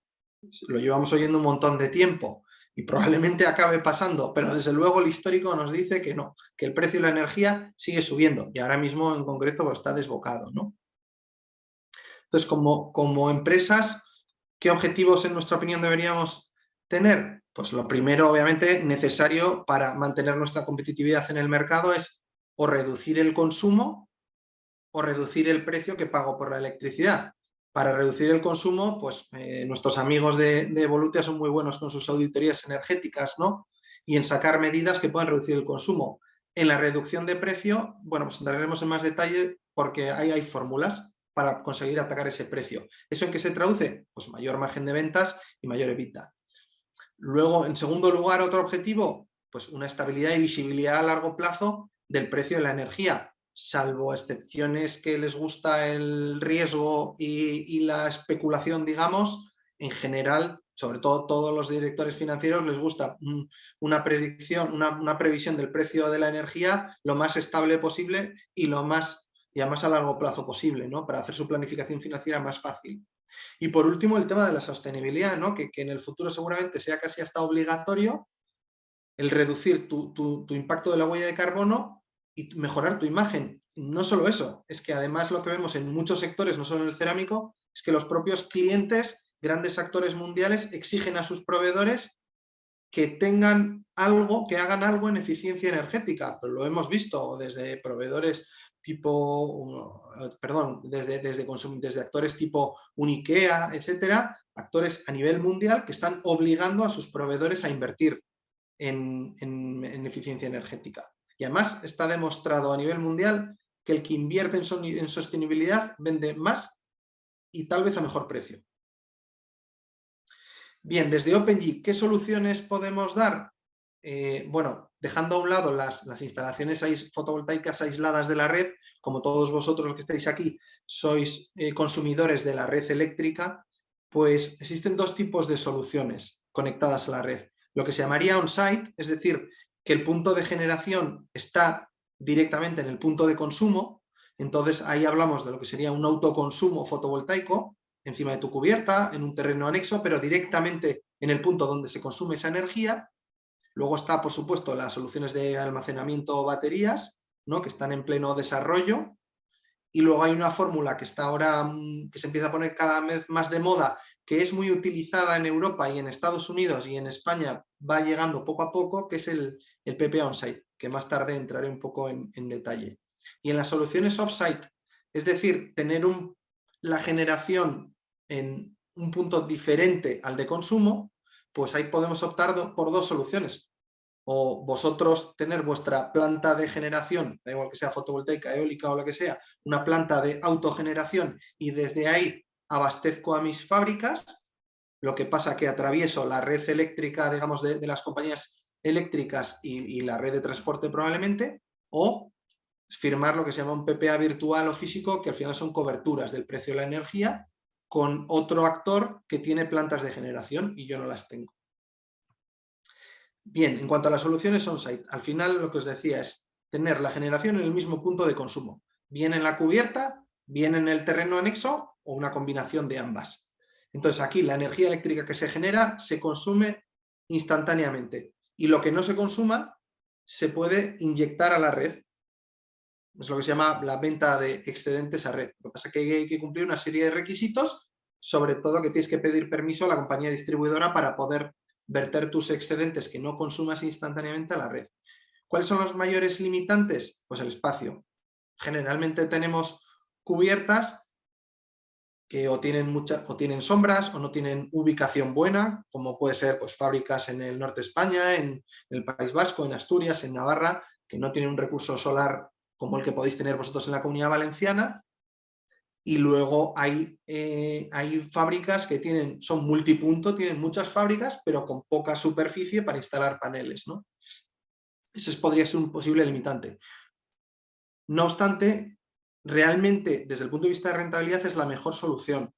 Lo llevamos oyendo un montón de tiempo y probablemente acabe pasando, pero desde luego el histórico nos dice que no, que el precio de la energía sigue subiendo y ahora mismo en concreto pues, está desbocado, ¿no? Entonces, como empresas, ¿qué objetivos en nuestra opinión deberíamos tener? Pues lo primero, obviamente, necesario para mantener nuestra competitividad en el mercado es o reducir el consumo o reducir el precio que pago por la electricidad. Para reducir el consumo, pues nuestros amigos de Evolutia son muy buenos con sus auditorías energéticas, ¿no? Y en sacar medidas que puedan reducir el consumo. En la reducción de precio, bueno, pues entraremos en más detalle porque ahí hay fórmulas para conseguir atacar ese precio. ¿Eso en qué se traduce? Pues mayor margen de ventas y mayor EBITDA. Luego, en segundo lugar, otro objetivo, pues una estabilidad y visibilidad a largo plazo del precio de la energía, salvo excepciones que les gusta el riesgo y la especulación, digamos, en general, sobre todo todos los directores financieros les gusta una predicción, una previsión del precio de la energía lo más estable posible y a más a largo plazo posible, ¿no? Para hacer su planificación financiera más fácil. Y por último, el tema de la sostenibilidad, ¿no? que en el futuro seguramente sea casi hasta obligatorio el reducir tu impacto de la huella de carbono y mejorar tu imagen. No solo eso, es que además lo que vemos en muchos sectores, no solo en el cerámico, es que los propios clientes, grandes actores mundiales, exigen a sus proveedores que tengan algo, que hagan algo en eficiencia energética. Pero lo hemos visto desde proveedores tipo, perdón, desde actores tipo Unikea, etcétera, actores a nivel mundial que están obligando a sus proveedores a invertir en eficiencia energética. Y además está demostrado a nivel mundial que el que invierte en sostenibilidad vende más y tal vez a mejor precio. Bien, desde OpenG, ¿qué soluciones podemos dar? Bueno, dejando a un lado las instalaciones fotovoltaicas aisladas de la red, como todos vosotros los que estáis aquí sois consumidores de la red eléctrica, pues existen dos tipos de soluciones conectadas a la red. Lo que se llamaría on-site, es decir, que el punto de generación está directamente en el punto de consumo, entonces ahí hablamos de lo que sería un autoconsumo fotovoltaico, encima de tu cubierta, en un terreno anexo, pero directamente en el punto donde se consume esa energía. Luego está, por supuesto, las soluciones de almacenamiento o baterías, ¿no? que están en pleno desarrollo. Y luego hay una fórmula que está ahora, que se empieza a poner cada vez más de moda, que es muy utilizada en Europa y en Estados Unidos y en España va llegando poco a poco, que es el PPA on-site, que más tarde entraré un poco en detalle. Y en las soluciones off-site, es decir, tener la generación en un punto diferente al de consumo, pues ahí podemos optar por dos soluciones. O vosotros tener vuestra planta de generación, da igual que sea fotovoltaica, eólica o lo que sea, una planta de autogeneración y desde ahí abastezco a mis fábricas, lo que pasa que atravieso la red eléctrica, digamos, de las compañías eléctricas y la red de transporte probablemente, o firmar lo que se llama un PPA virtual o físico, que al final son coberturas del precio de la energía con otro actor que tiene plantas de generación y yo no las tengo. Bien, en cuanto a las soluciones on-site, al final lo que os decía es tener la generación en el mismo punto de consumo, bien en la cubierta, bien en el terreno anexo o una combinación de ambas. Entonces aquí la energía eléctrica que se genera se consume instantáneamente y lo que no se consuma se puede inyectar a la red. Es lo que se llama la venta de excedentes a red. Lo que pasa es que hay que cumplir una serie de requisitos, sobre todo que tienes que pedir permiso a la compañía distribuidora para poder verter tus excedentes que no consumas instantáneamente a la red. ¿Cuáles son los mayores limitantes? Pues el espacio. Generalmente tenemos cubiertas que o tienen sombras o no tienen ubicación buena, como puede ser pues, fábricas en el norte de España, en el País Vasco, en Asturias, en Navarra, que no tienen un recurso solar como el que podéis tener vosotros en la Comunidad Valenciana. Y luego hay fábricas que son multipunto, tienen muchas fábricas, pero con poca superficie para instalar paneles, ¿no? Eso podría ser un posible limitante. No obstante, realmente, desde el punto de vista de rentabilidad, es la mejor solución.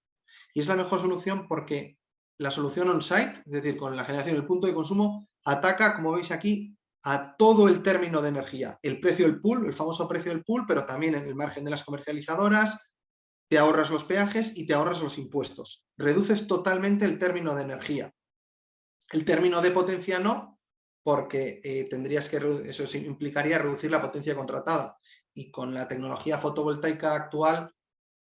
Y es la mejor solución porque la solución on-site, es decir, con la generación del punto de consumo, ataca, como veis aquí, a todo el término de energía. El precio del pool, el famoso precio del pool, pero también en el margen de las comercializadoras, te ahorras los peajes y te ahorras los impuestos. Reduces totalmente el término de energía. El término de potencia no, porque eso implicaría reducir la potencia contratada. Y con la tecnología fotovoltaica actual,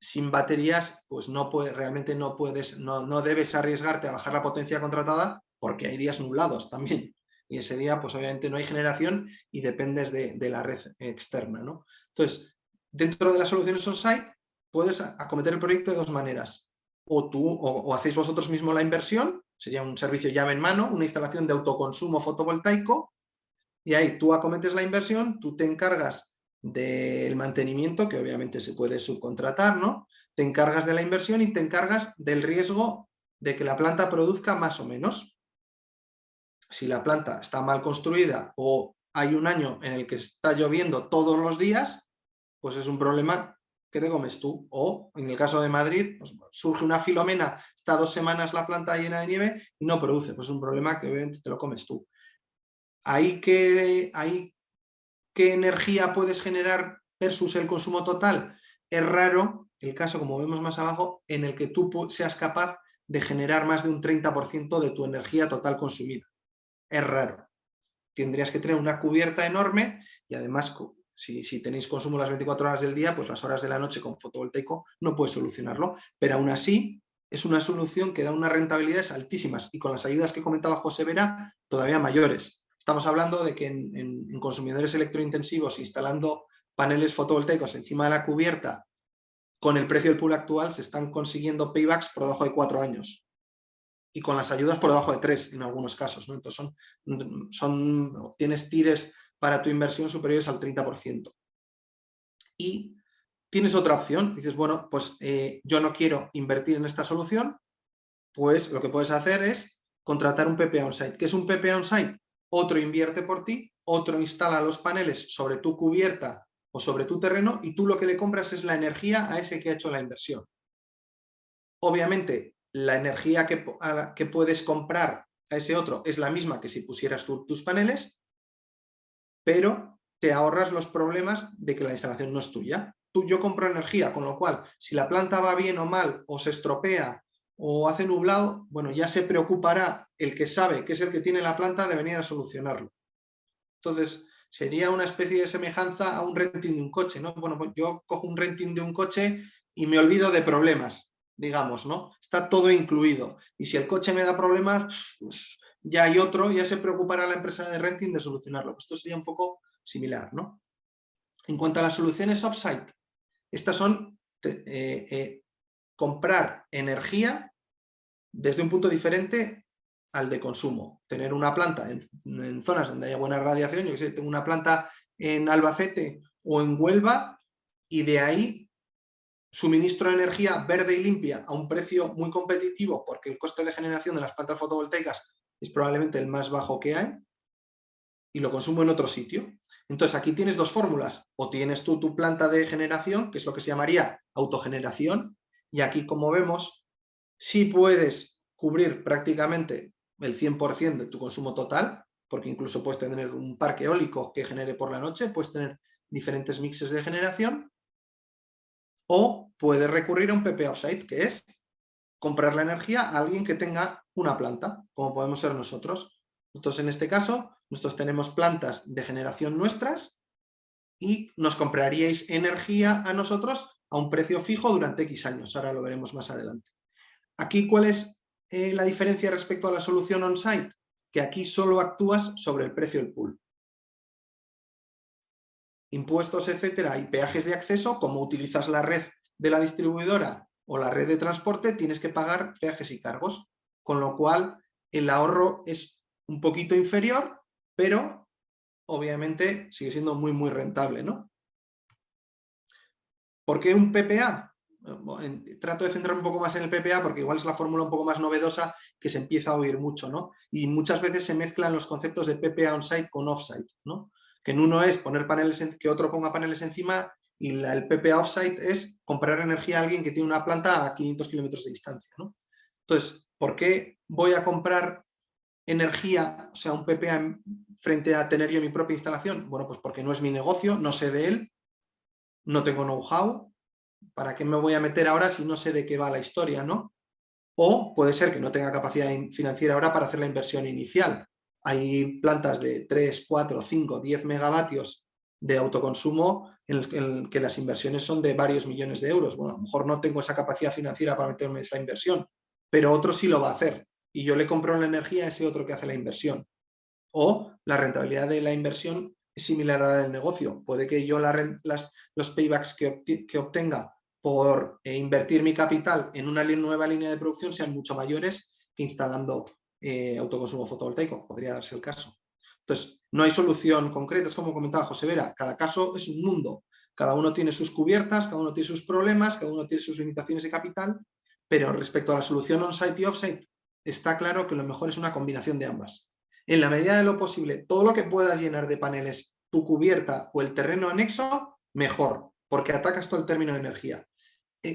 sin baterías, pues realmente no debes arriesgarte a bajar la potencia contratada porque hay días nublados también. Y ese día, pues obviamente no hay generación y dependes de la red externa, ¿no? Entonces, dentro de las soluciones on-site, puedes acometer el proyecto de dos maneras. O hacéis vosotros mismos la inversión, sería un servicio llave en mano, una instalación de autoconsumo fotovoltaico, y ahí tú acometes la inversión, tú te encargas del mantenimiento, que obviamente se puede subcontratar, ¿no? Te encargas de la inversión y te encargas del riesgo de que la planta produzca más o menos. Si la planta está mal construida o hay un año en el que está lloviendo todos los días, pues es un problema que te comes tú. O en el caso de Madrid, pues surge una Filomena, está 2 semanas la planta llena de nieve y no produce, pues es un problema que obviamente te lo comes tú. ¿Qué energía puedes generar versus el consumo total? Es raro el caso, como vemos más abajo, en el que tú seas capaz de generar más de un 30% de tu energía total consumida. Es raro. Tendrías que tener una cubierta enorme y además, si tenéis consumo las 24 horas del día, pues las horas de la noche con fotovoltaico no puedes solucionarlo. Pero aún así, es una solución que da unas rentabilidades altísimas y con las ayudas que comentaba José Vera, todavía mayores. Estamos hablando de que en consumidores electrointensivos, instalando paneles fotovoltaicos encima de la cubierta, con el precio del pool actual, se están consiguiendo paybacks por debajo de 4 años. Y con las ayudas por debajo de 3 en algunos casos, ¿no? Entonces tienes tires para tu inversión superiores al 30%. Y tienes otra opción, dices, bueno, pues yo no quiero invertir en esta solución, pues lo que puedes hacer es contratar un PPA on-site. ¿Qué es un PPA on-site? Otro invierte por ti, otro instala los paneles sobre tu cubierta o sobre tu terreno y tú lo que le compras es la energía a ese que ha hecho la inversión. Obviamente, la energía que puedes comprar a ese otro es la misma que si pusieras tus paneles, pero te ahorras los problemas de que la instalación no es tuya. Yo compro energía, con lo cual, si la planta va bien o mal, o se estropea, o hace nublado, bueno, ya se preocupará el que sabe que es el que tiene la planta de venir a solucionarlo. Entonces, sería una especie de semejanza a un renting de un coche, ¿no? Bueno, pues yo cojo un renting de un coche y me olvido de problemas, digamos, ¿no? Está todo incluido. Y si el coche me da problemas, pues ya hay otro, ya se preocupará la empresa de renting de solucionarlo. Esto sería un poco similar, ¿no? En cuanto a las soluciones off-site, estas son comprar energía desde un punto diferente al de consumo. Tener una planta en zonas donde haya buena radiación, yo que sé, tengo una planta en Albacete o en Huelva y de ahí suministro de energía verde y limpia a un precio muy competitivo porque el coste de generación de las plantas fotovoltaicas es probablemente el más bajo que hay y lo consumo en otro sitio. Entonces aquí tienes dos fórmulas, o tienes tú tu planta de generación, que es lo que se llamaría autogeneración, y aquí como vemos, sí puedes cubrir prácticamente el 100% de tu consumo total, porque incluso puedes tener un parque eólico que genere por la noche, puedes tener diferentes mixes de generación, o puedes recurrir a un PPA off-site, que es comprar la energía a alguien que tenga una planta, como podemos ser nosotros. Nosotros en este caso, nosotros tenemos plantas de generación nuestras y nos compraríais energía a nosotros a un precio fijo durante X años. Ahora lo veremos más adelante. Aquí, ¿cuál es la diferencia respecto a la solución on-site? Que aquí solo actúas sobre el precio del pool. Impuestos, etcétera, y peajes de acceso, como utilizas la red de la distribuidora o la red de transporte, tienes que pagar peajes y cargos, con lo cual el ahorro es un poquito inferior, pero obviamente sigue siendo muy, muy rentable, ¿no? ¿Por qué un PPA? Trato de centrarme un poco más en el PPA porque igual es la fórmula un poco más novedosa que se empieza a oír mucho, ¿no? Y muchas veces se mezclan los conceptos de PPA on-site con off-site, ¿no? Que en uno es poner paneles, que otro ponga paneles encima y el PPA off-site es comprar energía a alguien que tiene una planta a 500 kilómetros de distancia, ¿no? Entonces, ¿por qué voy a comprar energía, o sea, un PPA frente a tener yo mi propia instalación? Bueno, pues porque no es mi negocio, no sé de él, no tengo know-how. ¿Para qué me voy a meter ahora si no sé de qué va la historia, ¿no? O puede ser que no tenga capacidad financiera ahora para hacer la inversión inicial. Hay plantas de 3, 4, 5, 10 megavatios de autoconsumo en que las inversiones son de varios millones de euros. Bueno, a lo mejor no tengo esa capacidad financiera para meterme en esa inversión, pero otro sí lo va a hacer. Y yo le compro la energía a ese otro que hace la inversión. O la rentabilidad de la inversión es similar a la del negocio. Puede que yo los paybacks que obtenga por invertir mi capital en una nueva línea de producción sean mucho mayores que instalando autoconsumo fotovoltaico. Podría darse el caso. Entonces, no hay solución concreta, es como comentaba José Vera, cada caso es un mundo. Cada uno tiene sus cubiertas, cada uno tiene sus problemas, cada uno tiene sus limitaciones de capital, pero respecto a la solución on-site y off-site, está claro que lo mejor es una combinación de ambas. En la medida de lo posible, todo lo que puedas llenar de paneles, tu cubierta o el terreno anexo, mejor, porque atacas todo el término de energía.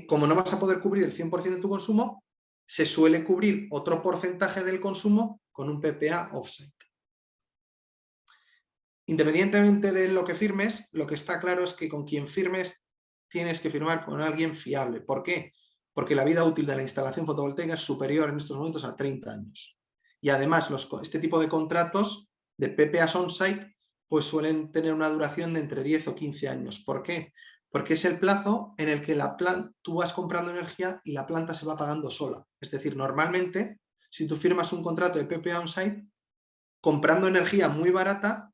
Como no vas a poder cubrir el 100% de tu consumo, se suele cubrir otro porcentaje del consumo con un PPA offsite. Independientemente de lo que firmes, lo que está claro es que con quien firmes tienes que firmar con alguien fiable. ¿Por qué? Porque la vida útil de la instalación fotovoltaica es superior en estos momentos a 30 años. Y además, este tipo de contratos de PPAs on-site pues suelen tener una duración de entre 10 o 15 años. ¿Por qué? Porque es el plazo en el que tú vas comprando energía y la planta se va pagando sola. Es decir, normalmente, si tú firmas un contrato de PPA on-site, comprando energía muy barata,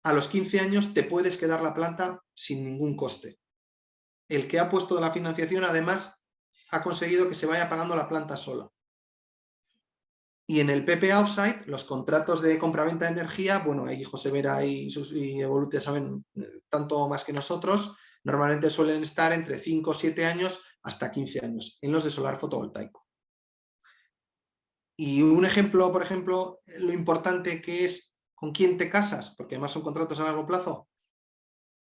a los 15 años te puedes quedar la planta sin ningún coste. El que ha puesto la financiación, además, ha conseguido que se vaya pagando la planta sola. Y en el PPA offsite, los contratos de compraventa de energía, bueno, ahí José Vera y Evolutia saben tanto más que nosotros, normalmente suelen estar entre 5 o 7 años hasta 15 años en los de solar fotovoltaico. Y un ejemplo, por ejemplo, lo importante que es con quién te casas, porque además son contratos a largo plazo,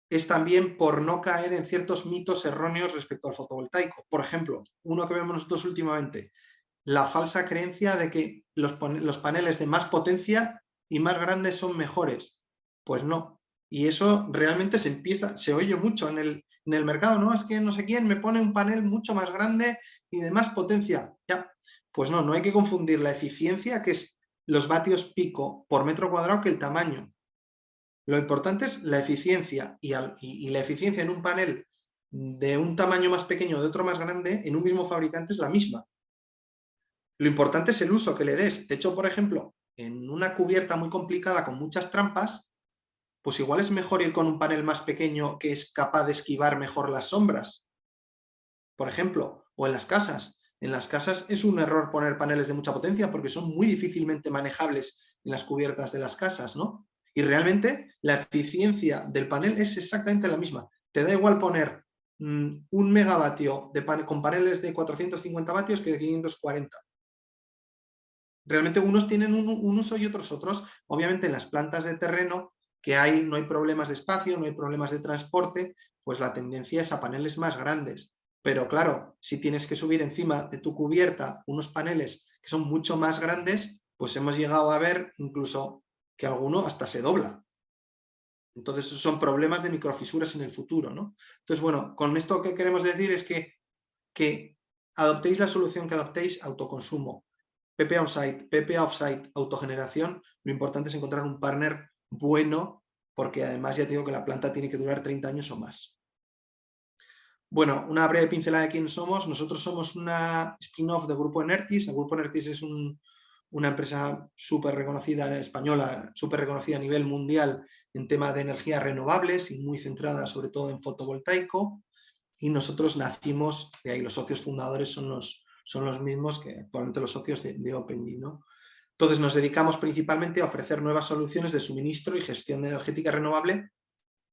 es también por no caer en ciertos mitos erróneos respecto al fotovoltaico. Por ejemplo, uno que vemos nosotros últimamente, la falsa creencia de que los paneles de más potencia y más grandes son mejores. Pues no. Y eso realmente se oye mucho en el mercado, ¿no? Es que no sé quién me pone un panel mucho más grande y de más potencia. Ya. Pues no hay que confundir la eficiencia, que es los vatios pico por metro cuadrado, que el tamaño. Lo importante es la eficiencia y la eficiencia en un panel de un tamaño más pequeño o de otro más grande en un mismo fabricante es la misma. Lo importante es el uso que le des. De hecho, por ejemplo, en una cubierta muy complicada con muchas trampas, pues igual es mejor ir con un panel más pequeño que es capaz de esquivar mejor las sombras. Por ejemplo, o en las casas. En las casas es un error poner paneles de mucha potencia porque son muy difícilmente manejables en las cubiertas de las casas, ¿no? Y realmente la eficiencia del panel es exactamente la misma. Te da igual poner 1 megavatio con paneles de 450 vatios que de 540. Realmente unos tienen un uso y otros otros. Obviamente en las plantas de terreno que no hay problemas de espacio, no hay problemas de transporte, pues la tendencia es a paneles más grandes. Pero claro, si tienes que subir encima de tu cubierta unos paneles que son mucho más grandes, pues hemos llegado a ver incluso que alguno hasta se dobla. Entonces esos son problemas de microfisuras en el futuro, ¿no? Entonces, bueno, con esto lo que queremos decir es que adoptéis la solución que adoptéis, autoconsumo, PPA on-site, PPA off-site, autogeneración, lo importante es encontrar un partner bueno, porque además ya te digo que la planta tiene que durar 30 años o más. Bueno, una breve pincelada de quién somos. Nosotros somos una spin-off de Grupo Enertis. El Grupo Enertis es una empresa súper reconocida española, súper reconocida a nivel mundial en tema de energías renovables y muy centrada sobre todo en fotovoltaico. Y nosotros nacimos, de ahí los socios fundadores son los mismos que actualmente los socios de OpenGen, ¿no? Entonces nos dedicamos principalmente a ofrecer nuevas soluciones de suministro y gestión de energética renovable,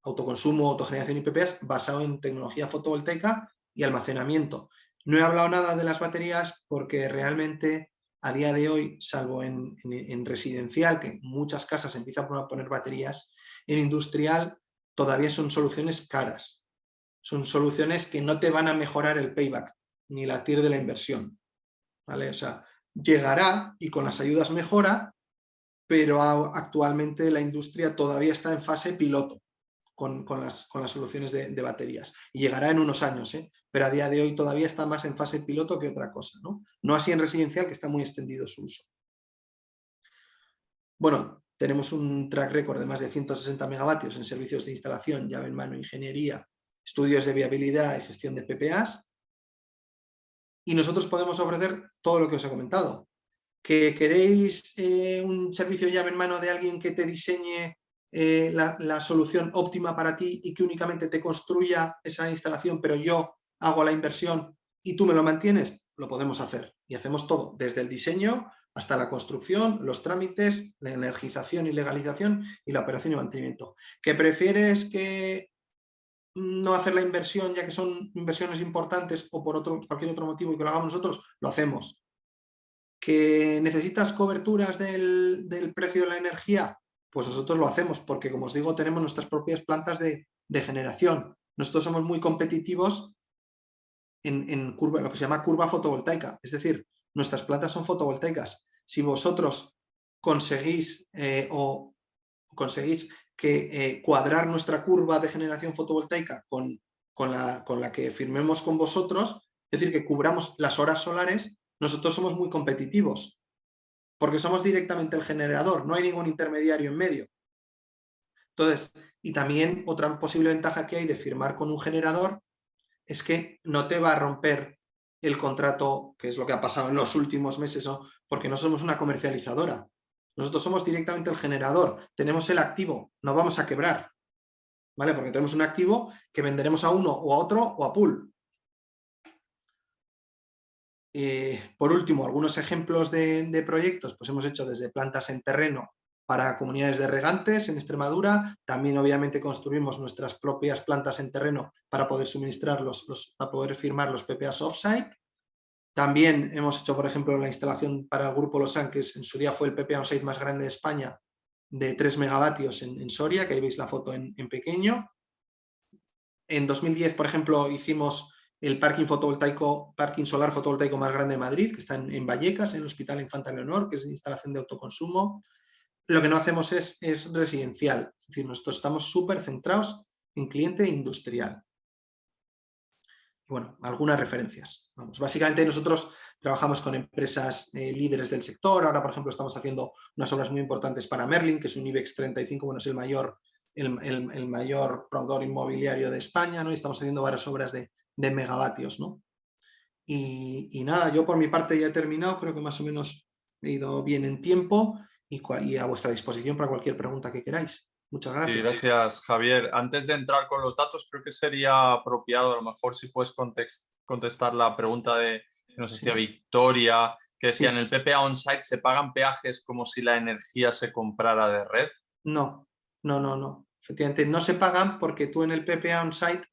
autoconsumo, autogeneración y PPAs basado en tecnología fotovoltaica y almacenamiento. No he hablado nada de las baterías porque realmente a día de hoy, salvo en residencial, que muchas casas empiezan a poner baterías, en industrial todavía son soluciones caras. Son soluciones que no te van a mejorar el payback ni la TIR de la inversión, ¿vale? O sea, llegará y con las ayudas mejora, pero actualmente la industria todavía está en fase piloto con las soluciones de baterías. Y llegará en unos años, pero a día de hoy todavía está más en fase piloto que otra cosa. No así en residencial, que está muy extendido su uso. Bueno, tenemos un track record de más de 160 megavatios en servicios de instalación, llave en mano, ingeniería, estudios de viabilidad y gestión de PPAs. Y nosotros podemos ofrecer todo lo que os he comentado. ¿Que queréis un servicio llave en mano de alguien que te diseñe la solución óptima para ti y que únicamente te construya esa instalación, pero yo hago la inversión y tú me lo mantienes? Lo podemos hacer. Y hacemos todo, desde el diseño hasta la construcción, los trámites, la energización y legalización y la operación y mantenimiento. ¿Que prefieres que no hacer la inversión ya que son inversiones importantes o por cualquier otro motivo y que lo hagamos nosotros? Lo hacemos. ¿Que necesitas coberturas del precio de la energía? Pues nosotros lo hacemos porque, como os digo, tenemos nuestras propias plantas de generación. Nosotros somos muy competitivos en curva, lo que se llama curva fotovoltaica. Es decir, nuestras plantas son fotovoltaicas. Si vosotros conseguís cuadrar nuestra curva de generación fotovoltaica con la que firmemos con vosotros, es decir, que cubramos las horas solares, nosotros somos muy competitivos, porque somos directamente el generador, no hay ningún intermediario en medio. Entonces, y también otra posible ventaja que hay de firmar con un generador es que no te va a romper el contrato, que es lo que ha pasado en los últimos meses, ¿no? Porque no somos una comercializadora. Nosotros somos directamente el generador, tenemos el activo, no vamos a quebrar, ¿vale? Porque tenemos un activo que venderemos a uno o a otro o a pool. Por último, algunos ejemplos de proyectos, pues hemos hecho desde plantas en terreno para comunidades de regantes en Extremadura. También, obviamente, construimos nuestras propias plantas en terreno para poder suministrar para poder firmar los PPAs off-site. También hemos hecho, por ejemplo, la instalación para el Grupo Losan, que en su día fue el PPA on-site más grande de España, de 3 megavatios en Soria, que ahí veis la foto en pequeño. En 2010, por ejemplo, hicimos el parking solar fotovoltaico más grande de Madrid, que está en Vallecas, en el Hospital Infanta Leonor, que es instalación de autoconsumo. Lo que no hacemos es residencial, es decir, nosotros estamos súper centrados en cliente industrial. Y bueno, algunas referencias. Vamos, básicamente nosotros trabajamos con empresas líderes del sector. Ahora, por ejemplo, estamos haciendo unas obras muy importantes para Merlin, que es un IBEX 35, bueno, es el mayor promotor inmobiliario de España, ¿no? Y estamos haciendo varias obras de megavatios, ¿no? Y nada, yo por mi parte ya he terminado, creo que más o menos he ido bien en tiempo y a vuestra disposición para cualquier pregunta que queráis. Muchas gracias. Sí, gracias, Javier. Antes de entrar con los datos, creo que sería apropiado, a lo mejor, si puedes contestar la pregunta de, no sé si a Victoria, que decía, Sí. en el PPA on-site se pagan peajes como si la energía se comprara de red. No. Efectivamente, no se pagan porque tú en el PPA on-site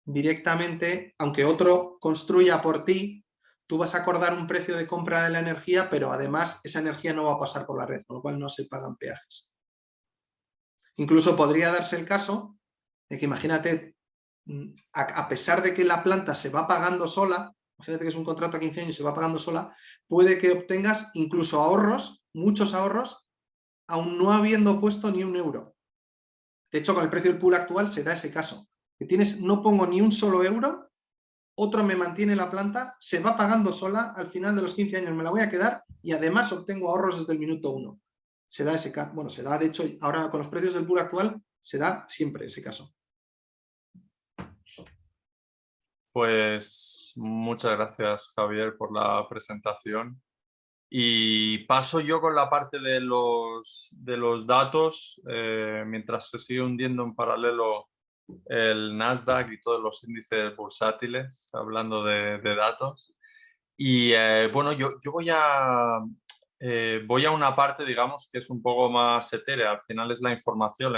directamente, aunque otro construya por ti, tú vas a acordar un precio de compra de la energía, pero además esa energía no va a pasar por la red, con lo cual no se pagan peajes. Incluso podría darse el caso de que, imagínate, a pesar de que la planta se va pagando sola, imagínate que es un contrato a 15 años y se va pagando sola, puede que obtengas incluso ahorros, muchos ahorros, aún no habiendo puesto ni un euro. De hecho, con el precio del pool actual se da ese caso. Que no pongo ni un solo euro, otro me mantiene la planta, se va pagando sola, al final de los 15 años me la voy a quedar y además obtengo ahorros desde el minuto 1. Se da ese caso, bueno, se da, de hecho, ahora con los precios del pool actual, se da siempre ese caso. Pues muchas gracias, Javier, por la presentación. Y paso yo con la parte de los datos, mientras se sigue hundiendo en paralelo el Nasdaq y todos los índices bursátiles, hablando de datos. Y bueno, yo voy a una parte, digamos, que es un poco más etérea. Al final es la información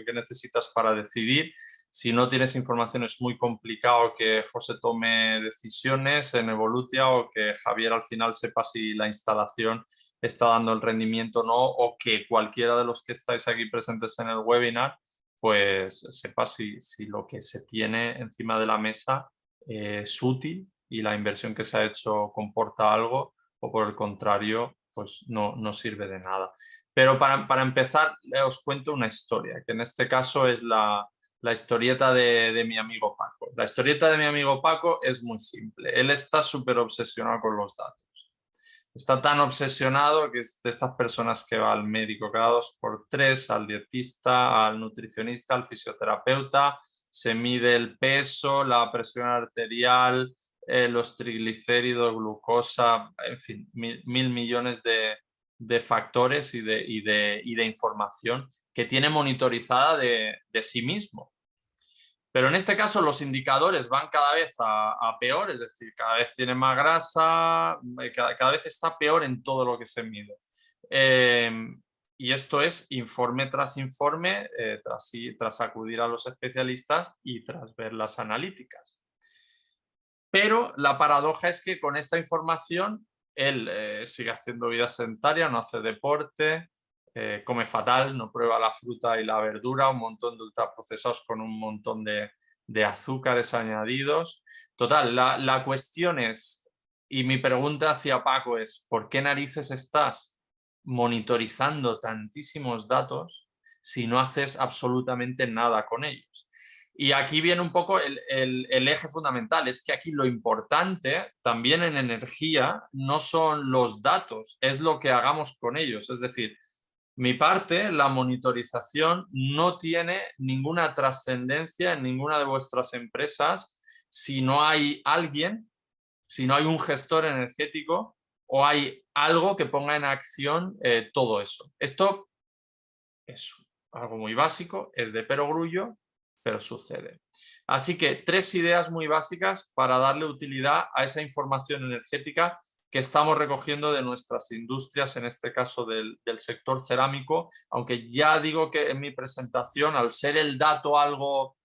que necesitas para decidir. Si no tienes información es muy complicado que José tome decisiones en Evolutia o que Javier al final sepa si la instalación está dando el rendimiento o no, o que cualquiera de los que estáis aquí presentes en el webinar pues sepa si lo que se tiene encima de la mesa es útil y la inversión que se ha hecho comporta algo o por el contrario, pues no sirve de nada. Pero para empezar, os cuento una historia, que en este caso es la historieta de mi amigo Paco. La historieta de mi amigo Paco es muy simple. Él está súper obsesionado con los datos. Está tan obsesionado que es de estas personas que va al médico cada 2 por 3, al dietista, al nutricionista, al fisioterapeuta, se mide el peso, la presión arterial, los triglicéridos, glucosa, en fin, mil millones de factores y de información que tiene monitorizada de sí mismo. Pero en este caso los indicadores van cada vez a peor, es decir, cada vez tiene más grasa, cada vez está peor en todo lo que se mide. Y esto es informe tras informe, tras acudir a los especialistas y tras ver las analíticas. Pero la paradoja es que con esta información él sigue haciendo vida sedentaria, no hace deporte, come fatal, no prueba la fruta y la verdura, un montón de ultraprocesados con un montón de azúcares añadidos. Total, la cuestión es, y mi pregunta hacia Paco es, ¿por qué narices estás monitorizando tantísimos datos si no haces absolutamente nada con ellos? Y aquí viene un poco el eje fundamental, es que aquí lo importante también en energía no son los datos, es lo que hagamos con ellos. Es decir, mi parte, la monitorización, no tiene ninguna trascendencia en ninguna de vuestras empresas si no hay alguien, si no hay un gestor energético o hay algo que ponga en acción todo eso. Esto es algo muy básico, es de perogrullo, pero sucede. Así que 3 ideas muy básicas para darle utilidad a esa información energética que estamos recogiendo de nuestras industrias, en este caso del sector cerámico, aunque ya digo que en mi presentación, al ser el dato algo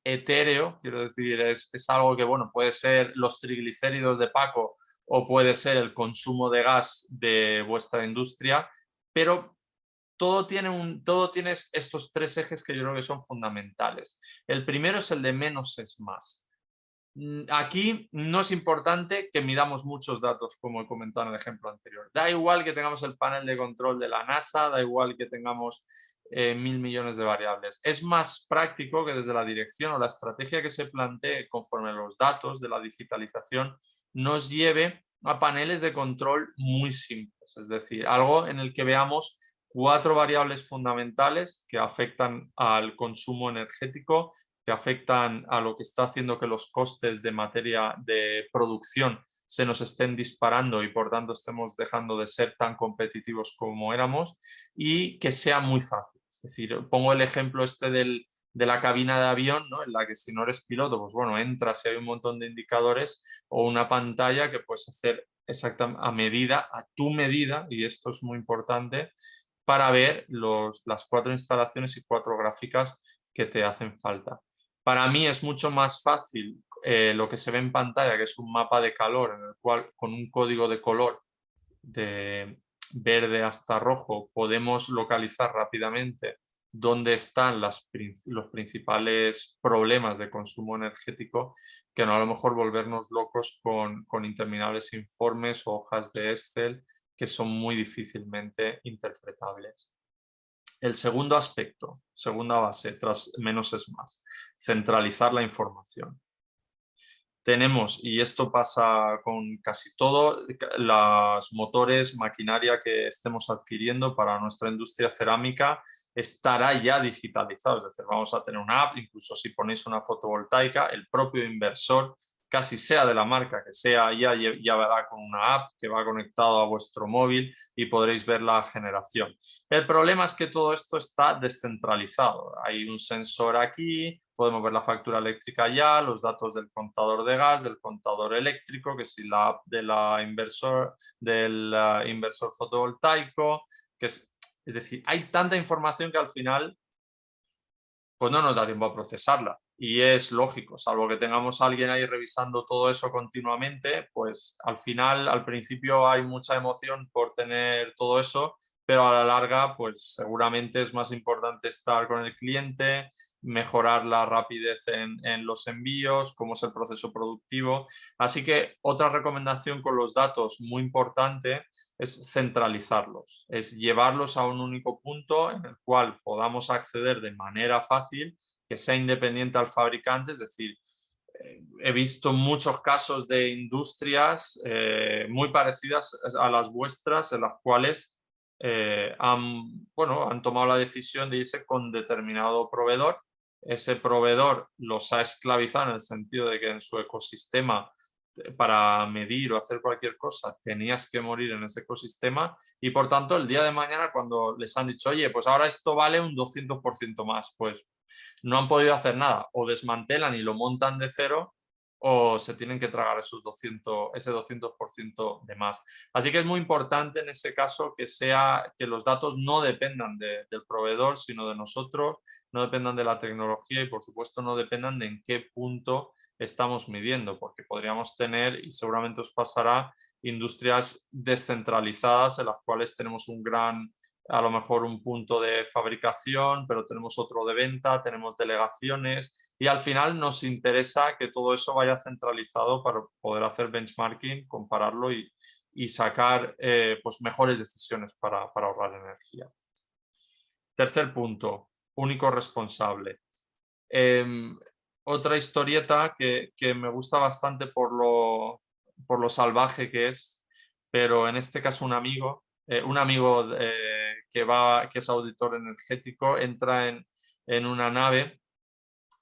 etéreo, quiero decir, es algo que bueno, puede ser los triglicéridos de Paco o puede ser el consumo de gas de vuestra industria, pero todo tiene estos 3 ejes que yo creo que son fundamentales. El primero es el de menos es más. Aquí no es importante que midamos muchos datos, como he comentado en el ejemplo anterior. Da igual que tengamos el panel de control de la NASA, da igual que tengamos 1.000 millones de variables. Es más práctico que desde la dirección o la estrategia que se plantee conforme a los datos de la digitalización nos lleve a paneles de control muy simples. Es decir, algo en el que veamos 4 variables fundamentales que afectan al consumo energético, que afectan a lo que está haciendo que los costes de materia de producción se nos estén disparando y por tanto estemos dejando de ser tan competitivos como éramos, y que sea muy fácil. Es decir, pongo el ejemplo de la cabina de avión, ¿no? En la que si no eres piloto, pues bueno, entras y hay un montón de indicadores o una pantalla que puedes hacer exactamente a medida, a tu medida, y esto es muy importante, para ver las 4 instalaciones y 4 gráficas que te hacen falta. Para mí es mucho más fácil lo que se ve en pantalla, que es un mapa de calor en el cual con un código de color de verde hasta rojo podemos localizar rápidamente dónde están los principales problemas de consumo energético, que no a lo mejor volvernos locos con interminables informes o hojas de Excel que son muy difícilmente interpretables. El segundo aspecto, segunda base, tras menos es más, centralizar la información. Tenemos, y esto pasa con casi todo, los motores, maquinaria que estemos adquiriendo para nuestra industria cerámica estará ya digitalizado, es decir, vamos a tener una app, incluso si ponéis una fotovoltaica, el propio inversor, casi sea de la marca que sea, ya verá con una app que va conectado a vuestro móvil y podréis ver la generación. El problema es que todo esto está descentralizado. Hay un sensor aquí, podemos ver la factura eléctrica ya, los datos del contador de gas, del contador eléctrico, que si la app del inversor fotovoltaico, es decir, hay tanta información que al final pues no nos da tiempo a procesarla. Y es lógico, salvo que tengamos a alguien ahí revisando todo eso continuamente, pues al final, al principio hay mucha emoción por tener todo eso, pero a la larga, pues seguramente es más importante estar con el cliente, mejorar la rapidez en los envíos, cómo es el proceso productivo. Así que otra recomendación con los datos muy importante es centralizarlos, es llevarlos a un único punto en el cual podamos acceder de manera fácil, que sea independiente al fabricante, es decir, he visto muchos casos de industrias muy parecidas a las vuestras en las cuales han tomado la decisión de irse con determinado proveedor. Ese proveedor los ha esclavizado en el sentido de que en su ecosistema para medir o hacer cualquier cosa tenías que morir en ese ecosistema y por tanto el día de mañana cuando les han dicho oye pues ahora esto vale un 200% más, pues no han podido hacer nada, o desmantelan y lo montan de cero o se tienen que tragar ese 200% de más. Así que es muy importante en ese caso que los datos no dependan del proveedor, sino de nosotros, no dependan de la tecnología y por supuesto no dependan de en qué punto estamos midiendo, porque podríamos tener, y seguramente os pasará, industrias descentralizadas en las cuales tenemos a lo mejor un punto de fabricación, pero tenemos otro de venta, tenemos delegaciones y al final nos interesa que todo eso vaya centralizado para poder hacer benchmarking, compararlo y sacar pues mejores decisiones para ahorrar energía. Tercer punto, único responsable. Otra historieta que me gusta bastante por lo salvaje que es, pero en este caso un amigo que es auditor energético entra en una nave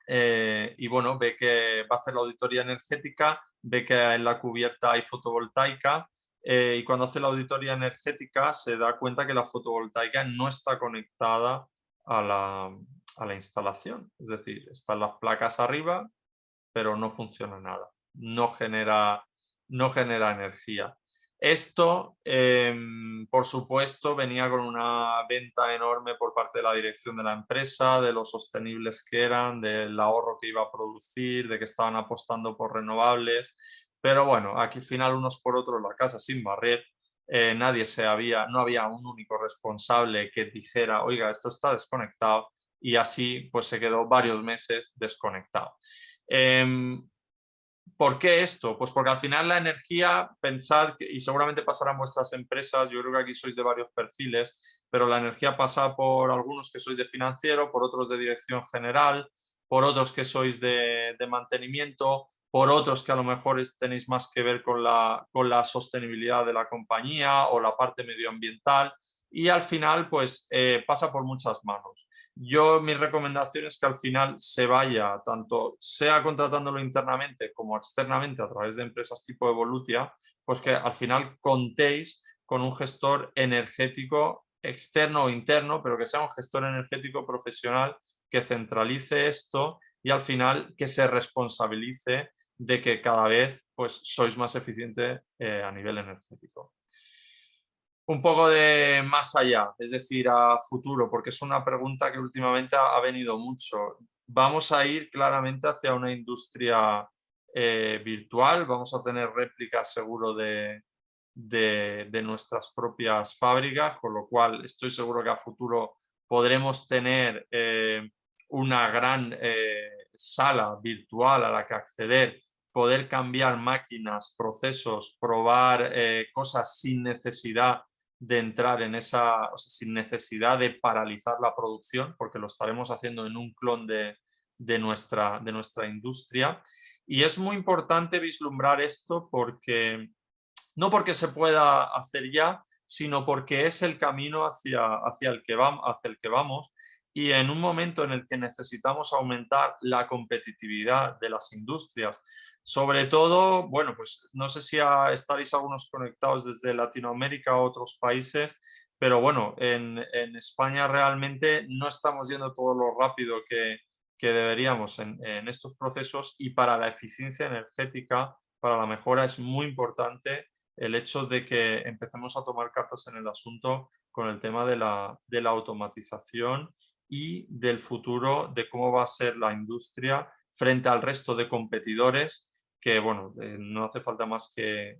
y bueno, ve que va a hacer la auditoría energética, ve que en la cubierta hay fotovoltaica y cuando hace la auditoría energética se da cuenta que la fotovoltaica no está conectada a la instalación. Es decir, están las placas arriba, pero no funciona nada, no genera energía. Esto, por supuesto, venía con una venta enorme por parte de la dirección de la empresa, de lo sostenibles que eran, del ahorro que iba a producir, de que estaban apostando por renovables. Pero bueno, aquí al final unos por otros la casa sin barrer. No había un único responsable que dijera, oiga, esto está desconectado y así pues se quedó varios meses desconectado. ¿Por qué esto? Pues porque al final la energía, pensad, y seguramente pasará en vuestras empresas, yo creo que aquí sois de varios perfiles, pero la energía pasa por algunos que sois de financiero, por otros de dirección general, por otros que sois de mantenimiento, por otros que a lo mejor tenéis más que ver con la sostenibilidad de la compañía o la parte medioambiental y al final pues pasa por muchas manos. Mi recomendación es que al final se vaya, tanto sea contratándolo internamente como externamente a través de empresas tipo Evolutia, pues que al final contéis con un gestor energético externo o interno, pero que sea un gestor energético profesional que centralice esto y al final que se responsabilice de que cada vez pues, sois más eficientes a nivel energético. Un poco de más allá, es decir, a futuro, porque es una pregunta que últimamente ha venido mucho. Vamos a ir claramente hacia una industria virtual, vamos a tener réplicas seguro de nuestras propias fábricas, con lo cual estoy seguro que a futuro podremos tener una gran sala virtual a la que acceder, poder cambiar máquinas, procesos, probar cosas sin necesidad de entrar en sin necesidad de paralizar la producción, porque lo estaremos haciendo en un clon de nuestra industria. Y es muy importante vislumbrar esto porque no porque se pueda hacer ya, sino porque es el camino hacia el que vamos y en un momento en el que necesitamos aumentar la competitividad de las industrias. Sobre todo, bueno, pues no sé si estaréis algunos conectados desde Latinoamérica o otros países, pero bueno, en España realmente no estamos yendo todo lo rápido que deberíamos en estos procesos y para la eficiencia energética, para la mejora es muy importante el hecho de que empecemos a tomar cartas en el asunto con el tema de la automatización y del futuro de cómo va a ser la industria frente al resto de competidores que, bueno, no hace falta más que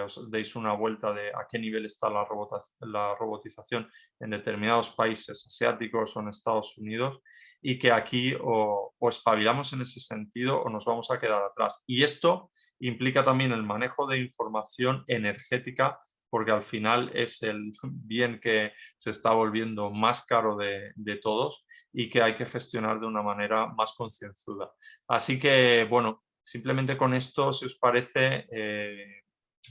os deis una vuelta de a qué nivel está la robotización en determinados países asiáticos o en Estados Unidos y que aquí o espabilamos en ese sentido o nos vamos a quedar atrás. Y esto implica también el manejo de información energética, porque al final es el bien que se está volviendo más caro de todos y que hay que gestionar de una manera más concienzuda. Así que, bueno, simplemente con esto, si os parece,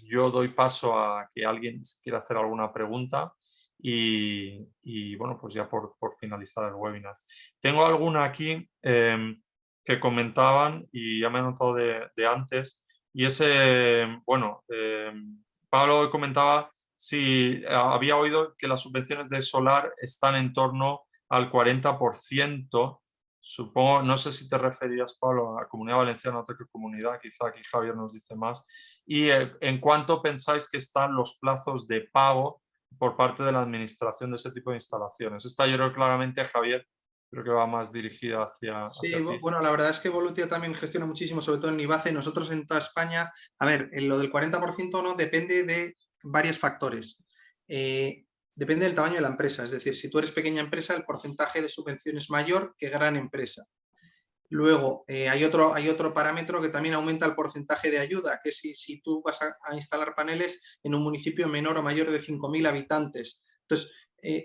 yo doy paso a que alguien quiera hacer alguna pregunta y bueno, pues ya por finalizar el webinar. Tengo alguna aquí que comentaban y ya me he notado de antes, y ese, bueno, Pablo comentaba si había oído que las subvenciones de solar están en torno al 40%. Supongo, no sé si te referías, Pablo, a Comunidad Valenciana o otra comunidad, quizá aquí Javier nos dice más. Y ¿en cuánto pensáis que están los plazos de pago por parte de la administración de ese tipo de instalaciones? Esta yo creo claramente, Javier, creo que va más dirigida hacia Sí, ti. bueno, la verdad es que Volutia también gestiona muchísimo, sobre todo en Nivace. Nosotros en toda España, a ver, en lo del 40% no depende de varios factores. Depende del tamaño de la empresa, es decir, si tú eres pequeña empresa, el porcentaje de subvención es mayor que gran empresa. Luego, hay otro parámetro que también aumenta el porcentaje de ayuda, que es si tú vas a instalar paneles en un municipio menor o mayor de 5.000 habitantes. Entonces,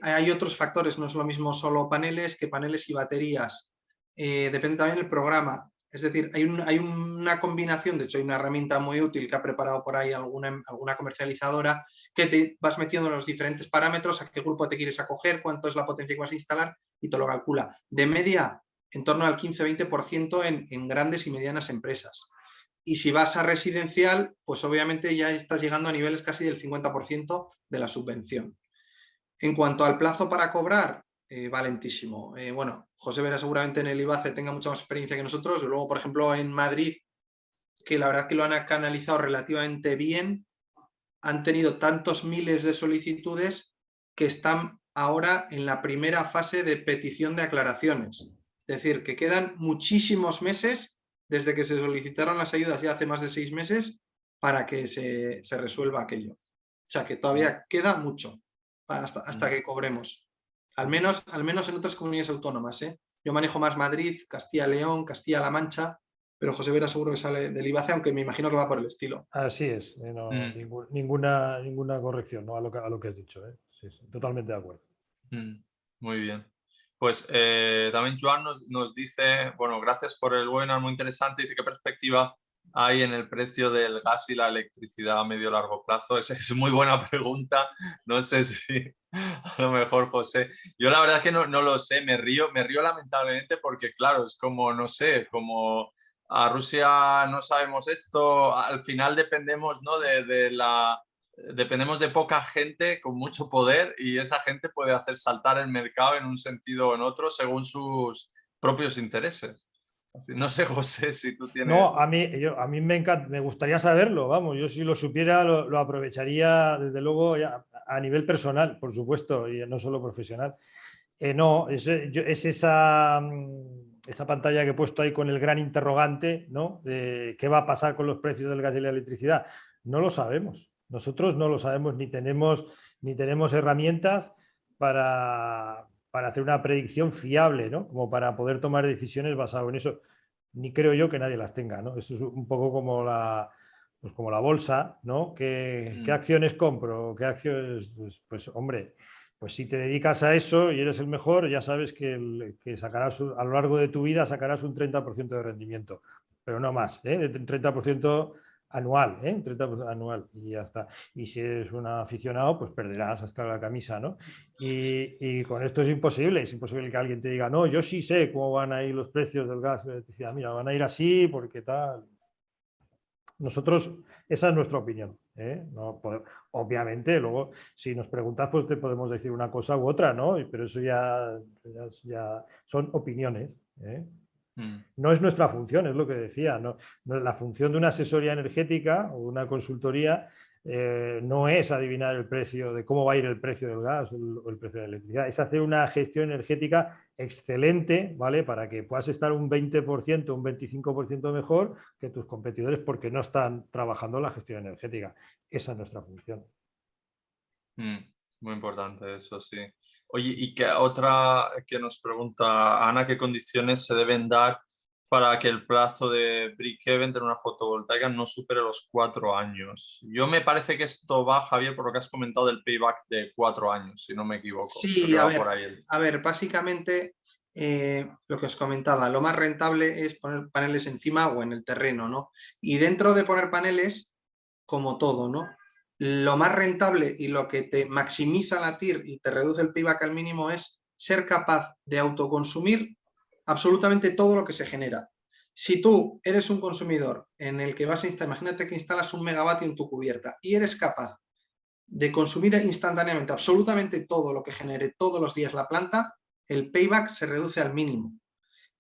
hay otros factores, no es lo mismo solo paneles que paneles y baterías. Depende también del programa. Es decir, hay una combinación, de hecho hay una herramienta muy útil que ha preparado por ahí alguna comercializadora, que te vas metiendo en los diferentes parámetros, a qué grupo te quieres acoger, cuánto es la potencia que vas a instalar y te lo calcula. De media, en torno al 15-20% en grandes y medianas empresas. Y si vas a residencial, pues obviamente ya estás llegando a niveles casi del 50% de la subvención. En cuanto al plazo para cobrar, va lentísimo. Bueno, José Vera seguramente en el IBACE tenga mucha más experiencia que nosotros. Y luego, por ejemplo, en Madrid, que la verdad que lo han canalizado relativamente bien, han tenido tantos miles de solicitudes que están ahora en la primera fase de petición de aclaraciones. Es decir, que quedan muchísimos meses desde que se solicitaron las ayudas ya hace más de 6 meses para que se resuelva aquello. O sea que todavía queda mucho hasta que cobremos. Al menos en otras comunidades autónomas. Yo manejo más Madrid, Castilla-León, Castilla-La Mancha, pero José Vera seguro que sale del IBACE, aunque me imagino que va por el estilo. Así es, ninguna corrección, ¿no? a lo que has dicho. Sí, sí, totalmente de acuerdo. Muy bien. Pues también Joan nos dice, bueno, gracias por el webinar, muy interesante. Dice, ¿qué perspectiva hay en el precio del gas y la electricidad a medio largo plazo? Esa es muy buena pregunta. No sé si a lo mejor, José. Yo la verdad es que no lo sé, me río lamentablemente porque, claro, es como, no sé, como a Rusia no sabemos esto, al final dependemos, ¿no? Dependemos de poca gente con mucho poder y esa gente puede hacer saltar el mercado en un sentido o en otro según sus propios intereses. Así, no sé, José, si tú tienes... No, a mí me gustaría saberlo, vamos, yo si lo supiera lo aprovecharía desde luego ya, a nivel personal, por supuesto, y no solo profesional. No, es esa pantalla que he puesto ahí con el gran interrogante, ¿no? De qué va a pasar con los precios del gas y la electricidad. No lo sabemos. Nosotros no lo sabemos ni tenemos herramientas para hacer una predicción fiable, ¿no? Como para poder tomar decisiones basadas en eso. Ni creo yo que nadie las tenga, ¿no? Esto es un poco como como la bolsa, ¿no? ¿Qué acciones compro? ¿Qué acciones? Pues hombre, pues si te dedicas a eso y eres el mejor, ya sabes que sacarás a lo largo de tu vida sacarás un 30% de rendimiento, pero no más, ¿eh? Un 30% anual, ¿eh? Un 30% anual y ya está. Y si eres un aficionado, pues perderás hasta la camisa, ¿no? Y con esto es imposible que alguien te diga, no, yo sí sé cómo van a ir los precios del gas y la electricidad, mira, van a ir así porque tal. Nosotros, esa es nuestra opinión. No podemos, obviamente, luego, si nos preguntas, pues te podemos decir una cosa u otra, ¿no? Pero eso ya son opiniones. No es nuestra función, es lo que decía. No, la función de una asesoría energética o una consultoría no es adivinar el precio de cómo va a ir el precio del gas o el precio de la electricidad, es hacer una gestión energética excelente, ¿vale? Para que puedas estar un 20%, un 25% mejor que tus competidores porque no están trabajando la gestión energética. Esa es nuestra función. Muy importante eso, sí. Oye, y que otra que nos pregunta Ana, ¿qué condiciones se deben dar para que el plazo de break-even de una fotovoltaica no supere los 4 años? Yo me parece que esto va, Javier, por lo que has comentado del payback de 4 años, si no me equivoco. Creo Sí, que va por ahí. a ver, básicamente lo que os comentaba, lo más rentable es poner paneles encima o en el terreno, ¿no? Y dentro de poner paneles, como todo, ¿no? Lo más rentable y lo que te maximiza la TIR y te reduce el payback al mínimo es ser capaz de autoconsumir absolutamente todo lo que se genera. Si tú eres un consumidor en el que vas a instalar, imagínate que instalas 1 megavatio en tu cubierta y eres capaz de consumir instantáneamente absolutamente todo lo que genere todos los días la planta, el payback se reduce al mínimo.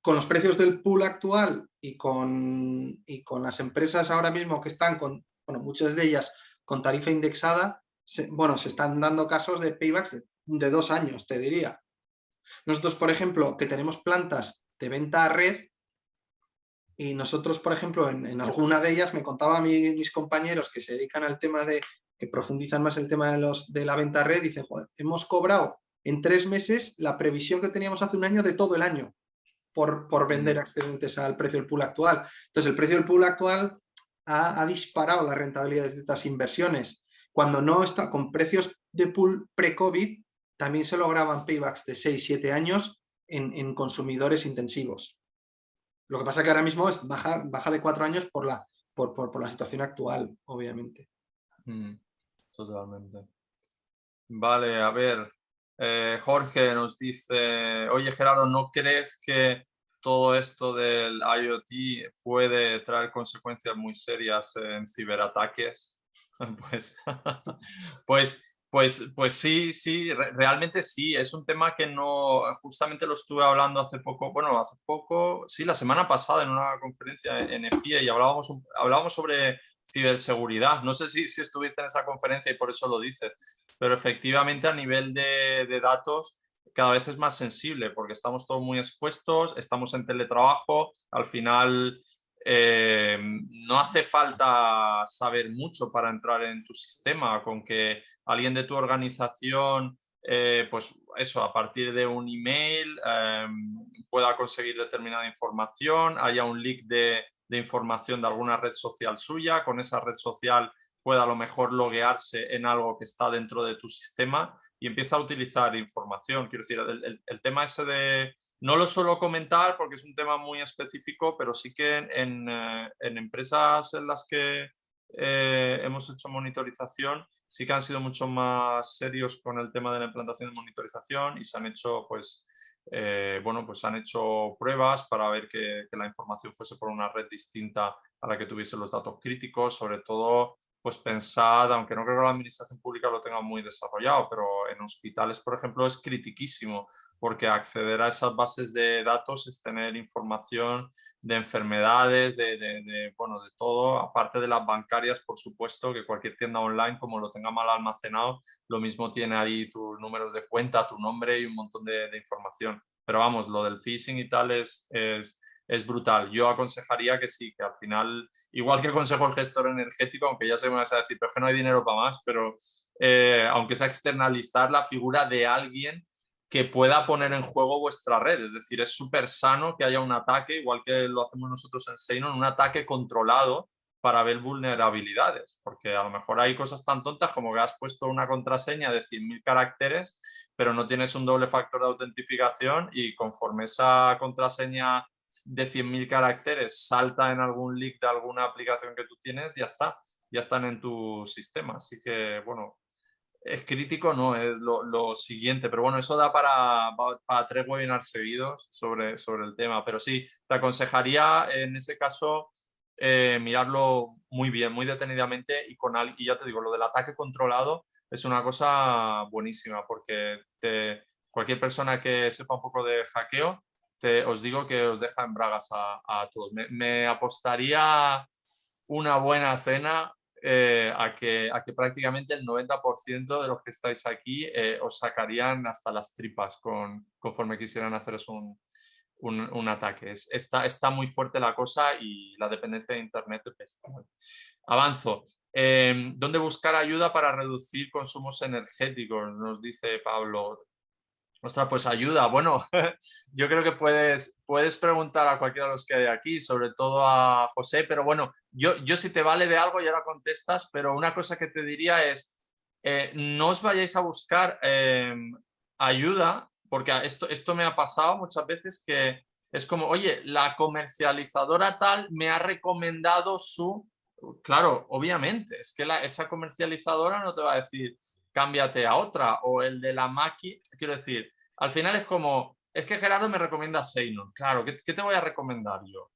Con los precios del pool actual y con las empresas ahora mismo que están con, bueno, muchas de ellas con tarifa indexada, se están dando casos de paybacks de 2 años, te diría. Nosotros, por ejemplo, que tenemos plantas de venta a red, y nosotros, por ejemplo, en alguna de ellas, me contaban mis compañeros que se dedican al tema que profundizan más el tema de la venta a red, dicen, joder, hemos cobrado en 3 meses la previsión que teníamos hace un año de todo el año por vender excedentes al precio del pool actual. Entonces, el precio del pool actual ha disparado las rentabilidades de estas inversiones. Cuando no está con precios de pool pre-COVID, también se lograban paybacks de 6-7 años en consumidores intensivos. Lo que pasa es que ahora mismo baja de 4 años por la situación actual, obviamente. Totalmente. Vale, a ver. Jorge nos dice, oye Gerardo, ¿no crees que todo esto del IoT puede traer consecuencias muy serias en ciberataques? Pues sí, realmente sí. Es un tema que no, justamente lo estuve hablando hace poco, sí, la semana pasada en una conferencia en EFIE y hablábamos sobre ciberseguridad. No sé si estuviste en esa conferencia y por eso lo dices, pero efectivamente a nivel de datos cada vez es más sensible porque estamos todos muy expuestos, estamos en teletrabajo, al final no hace falta saber mucho para entrar en tu sistema, con que alguien de tu organización, pues eso, a partir de un email pueda conseguir determinada información, haya un leak de información de alguna red social suya, con esa red social pueda a lo mejor loguearse en algo que está dentro de tu sistema y empieza a utilizar información. Quiero decir, el tema ese de... No lo suelo comentar porque es un tema muy específico, pero sí que en empresas en las que hemos hecho monitorización sí que han sido mucho más serios con el tema de la implantación de monitorización y se han hecho, pues han hecho pruebas para ver que la información fuese por una red distinta a la que tuviese los datos críticos, sobre todo pues pensad, aunque no creo que la administración pública lo tenga muy desarrollado, pero en hospitales, por ejemplo, es critiquísimo porque acceder a esas bases de datos es tener información de enfermedades, de todo, aparte de las bancarias, por supuesto, que cualquier tienda online, como lo tenga mal almacenado, lo mismo tiene ahí tus números de cuenta, tu nombre y un montón de información. Pero vamos, lo del phishing y tal es brutal. Yo aconsejaría que sí, que al final, igual que aconsejo el gestor energético, aunque ya sé que me vas a decir, pero es que no hay dinero para más, pero aunque sea externalizar la figura de alguien que pueda poner en juego vuestra red. Es decir, es súper sano que haya un ataque, igual que lo hacemos nosotros en Seinon, un ataque controlado para ver vulnerabilidades, porque a lo mejor hay cosas tan tontas como que has puesto una contraseña de 100.000 caracteres, pero no tienes un doble factor de autentificación y conforme esa contraseña de 100.000 caracteres salta en algún leak de alguna aplicación que tú tienes, ya están en tu sistema. Así que, bueno, es crítico, no, es lo siguiente, pero bueno, eso da para 3 webinars seguidos sobre el tema, pero sí, te aconsejaría en ese caso mirarlo muy bien, muy detenidamente y ya te digo, lo del ataque controlado es una cosa buenísima porque cualquier persona que sepa un poco de hackeo, os digo que os deja en bragas a todos. Me apostaría una buena cena a que prácticamente el 90% de los que estáis aquí os sacarían hasta las tripas conforme quisieran haceros un ataque. Está muy fuerte la cosa y la dependencia de Internet es bestial. Avanzo. ¿Dónde buscar ayuda para reducir consumos energéticos? Nos dice Pablo. Ostras, pues ayuda. Bueno, yo creo que puedes preguntar a cualquiera de los que hay aquí, sobre todo a José, pero bueno, yo si te vale de algo y ahora contestas, pero una cosa que te diría es, no os vayáis a buscar ayuda, porque esto me ha pasado muchas veces que es como, oye, la comercializadora tal me ha recomendado su... Claro, obviamente, es que esa comercializadora no te va a decir cámbiate a otra, o el de la máquina, quiero decir, al final es como, es que Gerardo me recomienda Seinon, claro, ¿qué te voy a recomendar yo?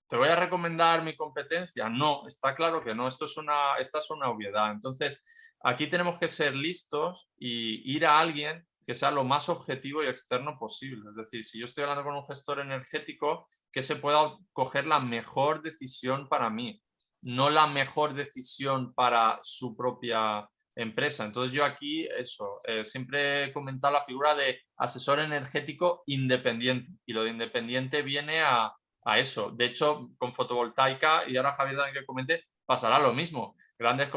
¿Te voy a recomendar mi competencia? No, está claro que no, esta es una obviedad. Entonces, aquí tenemos que ser listos y ir a alguien que sea lo más objetivo y externo posible. Es decir, si yo estoy hablando con un gestor energético, que se pueda coger la mejor decisión para mí, no la mejor decisión para su propia empresa. Entonces yo aquí, siempre he comentado la figura de asesor energético independiente, y lo de independiente viene a eso. De hecho, con fotovoltaica, y ahora Javier también que comente, pasará lo mismo. Grandes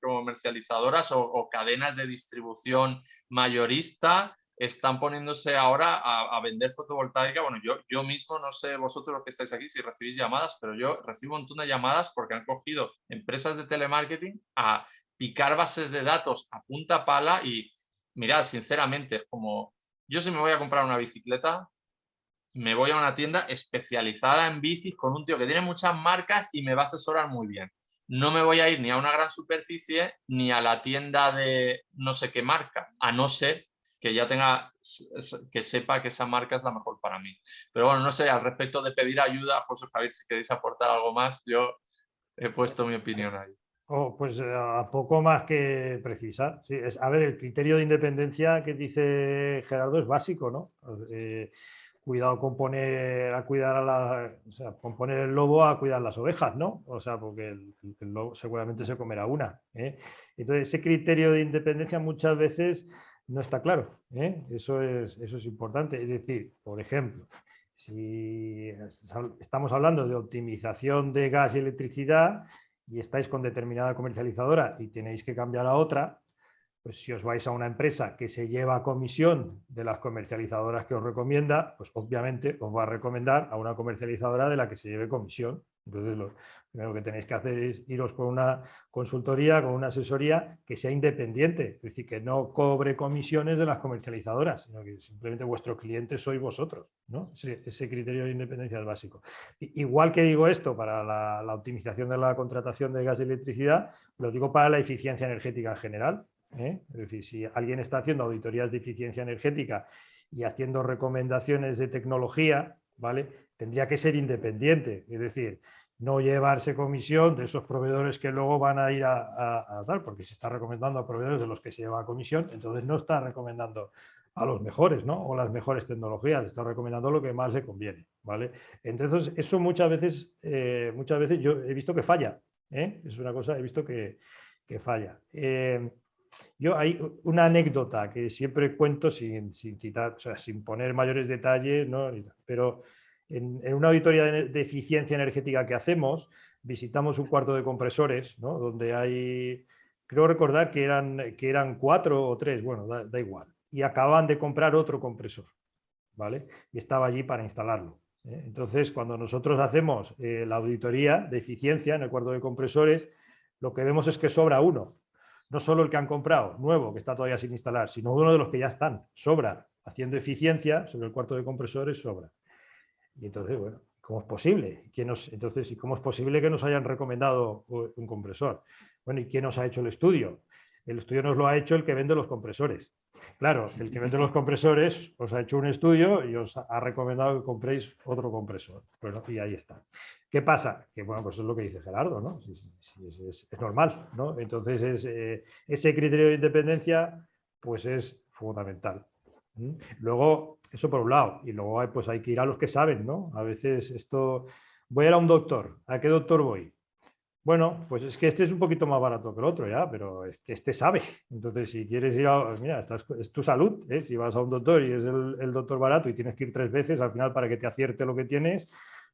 comercializadoras o cadenas de distribución mayorista están poniéndose ahora a vender fotovoltaica. Bueno, yo mismo, no sé vosotros los que estáis aquí si recibís llamadas, pero yo recibo un montón de llamadas porque han cogido empresas de telemarketing a picar bases de datos a punta pala y mirad, sinceramente, es como, yo si me voy a comprar una bicicleta, me voy a una tienda especializada en bicis con un tío que tiene muchas marcas y me va a asesorar muy bien. No me voy a ir ni a una gran superficie ni a la tienda de no sé qué marca, a no ser que ya que sepa que esa marca es la mejor para mí. Pero bueno, no sé, al respecto de pedir ayuda, José Javier, si queréis aportar algo más, yo he puesto mi opinión ahí. Pues a poco más que precisar. Sí, a ver, el criterio de independencia que dice Gerardo es básico, ¿no? Cuidado con poner a cuidar o sea, con poner el lobo a cuidar las ovejas, ¿no? O sea, porque el lobo seguramente se comerá una, ¿eh? Entonces, ese criterio de independencia muchas veces no está claro, ¿eh? Eso es importante. Es decir, por ejemplo, si estamos hablando de optimización de gas y electricidad y estáis con determinada comercializadora y tenéis que cambiar a otra, pues si os vais a una empresa que se lleva comisión de las comercializadoras que os recomienda, pues obviamente os va a recomendar a una comercializadora de la que se lleve comisión. Entonces, lo primero que tenéis que hacer es iros con una consultoría, con una asesoría que sea independiente, es decir, que no cobre comisiones de las comercializadoras, sino que simplemente vuestro cliente sois vosotros, ¿no? Ese criterio de independencia es básico. Igual que digo esto para la optimización de la contratación de gas y electricidad, lo digo para la eficiencia energética en general. Es decir, si alguien está haciendo auditorías de eficiencia energética y haciendo recomendaciones de tecnología, ¿vale? Tendría que ser independiente, es decir, no llevarse comisión de esos proveedores que luego van a ir a dar, porque se está recomendando a proveedores de los que se lleva comisión, entonces no está recomendando a los mejores, ¿no? O las mejores tecnologías, está recomendando lo que más le conviene, ¿vale? Entonces, eso muchas veces yo he visto que falla, ¿eh? Es una cosa, he visto que falla. Yo hay una anécdota que siempre cuento sin citar, o sea, sin poner mayores detalles, ¿no? Pero en una auditoría de eficiencia energética que hacemos, visitamos un cuarto de compresores, ¿no? Donde hay, creo recordar que eran 4 o 3, bueno, da igual. Y acaban de comprar otro compresor, ¿vale? Y estaba allí para instalarlo. Entonces, cuando nosotros hacemos la auditoría de eficiencia en el cuarto de compresores, lo que vemos es que sobra uno. No solo el que han comprado, nuevo, que está todavía sin instalar, sino uno de los que ya están, sobra. Haciendo eficiencia sobre el cuarto de compresores, sobra. Y entonces, bueno, ¿cómo es posible? ¿Y cómo es posible que nos hayan recomendado un compresor? Bueno, ¿y quién nos ha hecho el estudio? El estudio nos lo ha hecho el que vende los compresores. Claro, el que vende los compresores os ha hecho un estudio y os ha recomendado que compréis otro compresor. Bueno, y ahí está. ¿Qué pasa? Que bueno, pues es lo que dice Gerardo, ¿no? Es normal, ¿no? Entonces, ese criterio de independencia, pues es fundamental. Luego, eso por un lado, y luego pues hay que ir a los que saben, ¿no? A veces voy a ir a un doctor, ¿a qué doctor voy? Bueno, pues es que este es un poquito más barato que el otro, ya, pero es que este sabe. Entonces, si quieres ir mira, es tu salud, ¿eh? Si vas a un doctor y es el doctor barato y tienes que ir 3 veces, al final para que te acierte lo que tienes,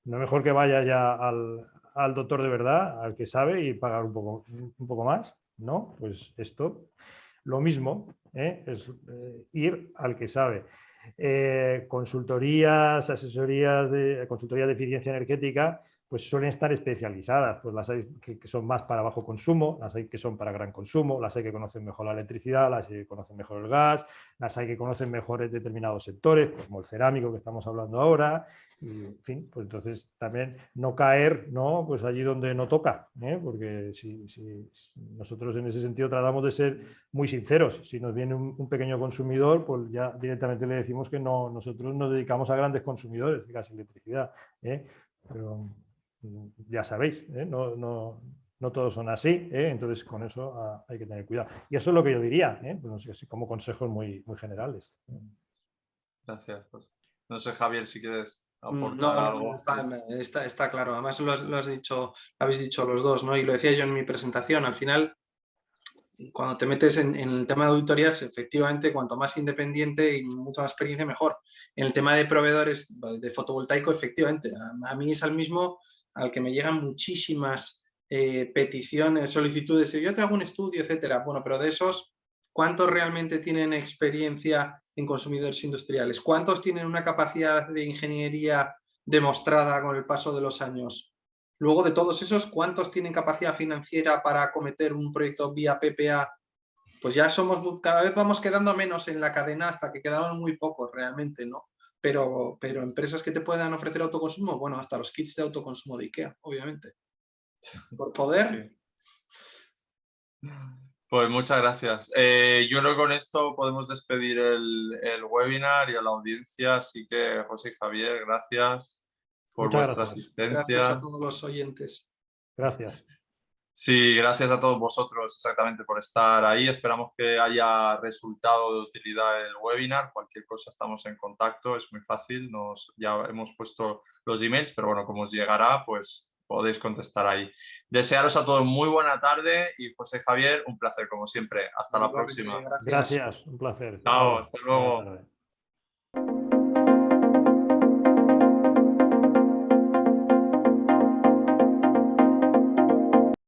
no mejor que vaya ya al doctor de verdad, al que sabe y pagar un poco más, ¿no? Pues esto, lo mismo, es ir al que sabe. Consultorías, asesorías de consultoría de eficiencia energética, pues suelen estar especializadas, pues las hay que son más para bajo consumo, las hay que son para gran consumo, las hay que conocen mejor la electricidad, las hay que conocen mejor el gas, las hay que conocen mejor determinados sectores, como el cerámico que estamos hablando ahora, y en fin, pues entonces también no caer, ¿no? Pues allí donde no toca, porque si nosotros en ese sentido tratamos de ser muy sinceros, si nos viene un pequeño consumidor, pues ya directamente le decimos que no, nosotros nos dedicamos a grandes consumidores de gas y electricidad, pero ya sabéis, no todos son así, entonces con eso hay que tener cuidado. Y eso es lo que yo diría, pues no sé, así como consejos muy generales. Gracias. Pues, no sé, Javier, si quieres aportar No, algo. está claro. Además lo habéis dicho los dos, ¿no? Y lo decía yo en mi presentación. Al final, cuando te metes en el tema de auditorías, efectivamente, cuanto más independiente y mucha más experiencia, mejor. En el tema de proveedores de fotovoltaico, efectivamente, a mí es al mismo al que me llegan muchísimas peticiones, solicitudes, yo te hago un estudio, etcétera. Bueno, pero de esos, ¿cuántos realmente tienen experiencia en consumidores industriales? ¿Cuántos tienen una capacidad de ingeniería demostrada con el paso de los años? Luego, de todos esos, ¿cuántos tienen capacidad financiera para acometer un proyecto vía PPA? Pues ya cada vez vamos quedando menos en la cadena hasta que quedamos muy pocos realmente, ¿no? Pero empresas que te puedan ofrecer autoconsumo, bueno, hasta los kits de autoconsumo de IKEA, obviamente. Por poder. Sí. Pues muchas gracias. Yo creo que con esto podemos despedir el webinar y a la audiencia, así que José y Javier, gracias por Muchas vuestra gracias. asistencia. Gracias a todos los oyentes. Gracias. Sí, gracias a todos vosotros exactamente por estar ahí. Esperamos que haya resultado de utilidad el webinar. Cualquier cosa estamos en contacto, es muy fácil. Ya hemos puesto los emails, pero bueno, como os llegará, pues podéis contestar ahí. Desearos a todos muy buena tarde y José Javier, un placer como siempre. Hasta la próxima. Gracias. Gracias, un placer. Chao, hasta luego.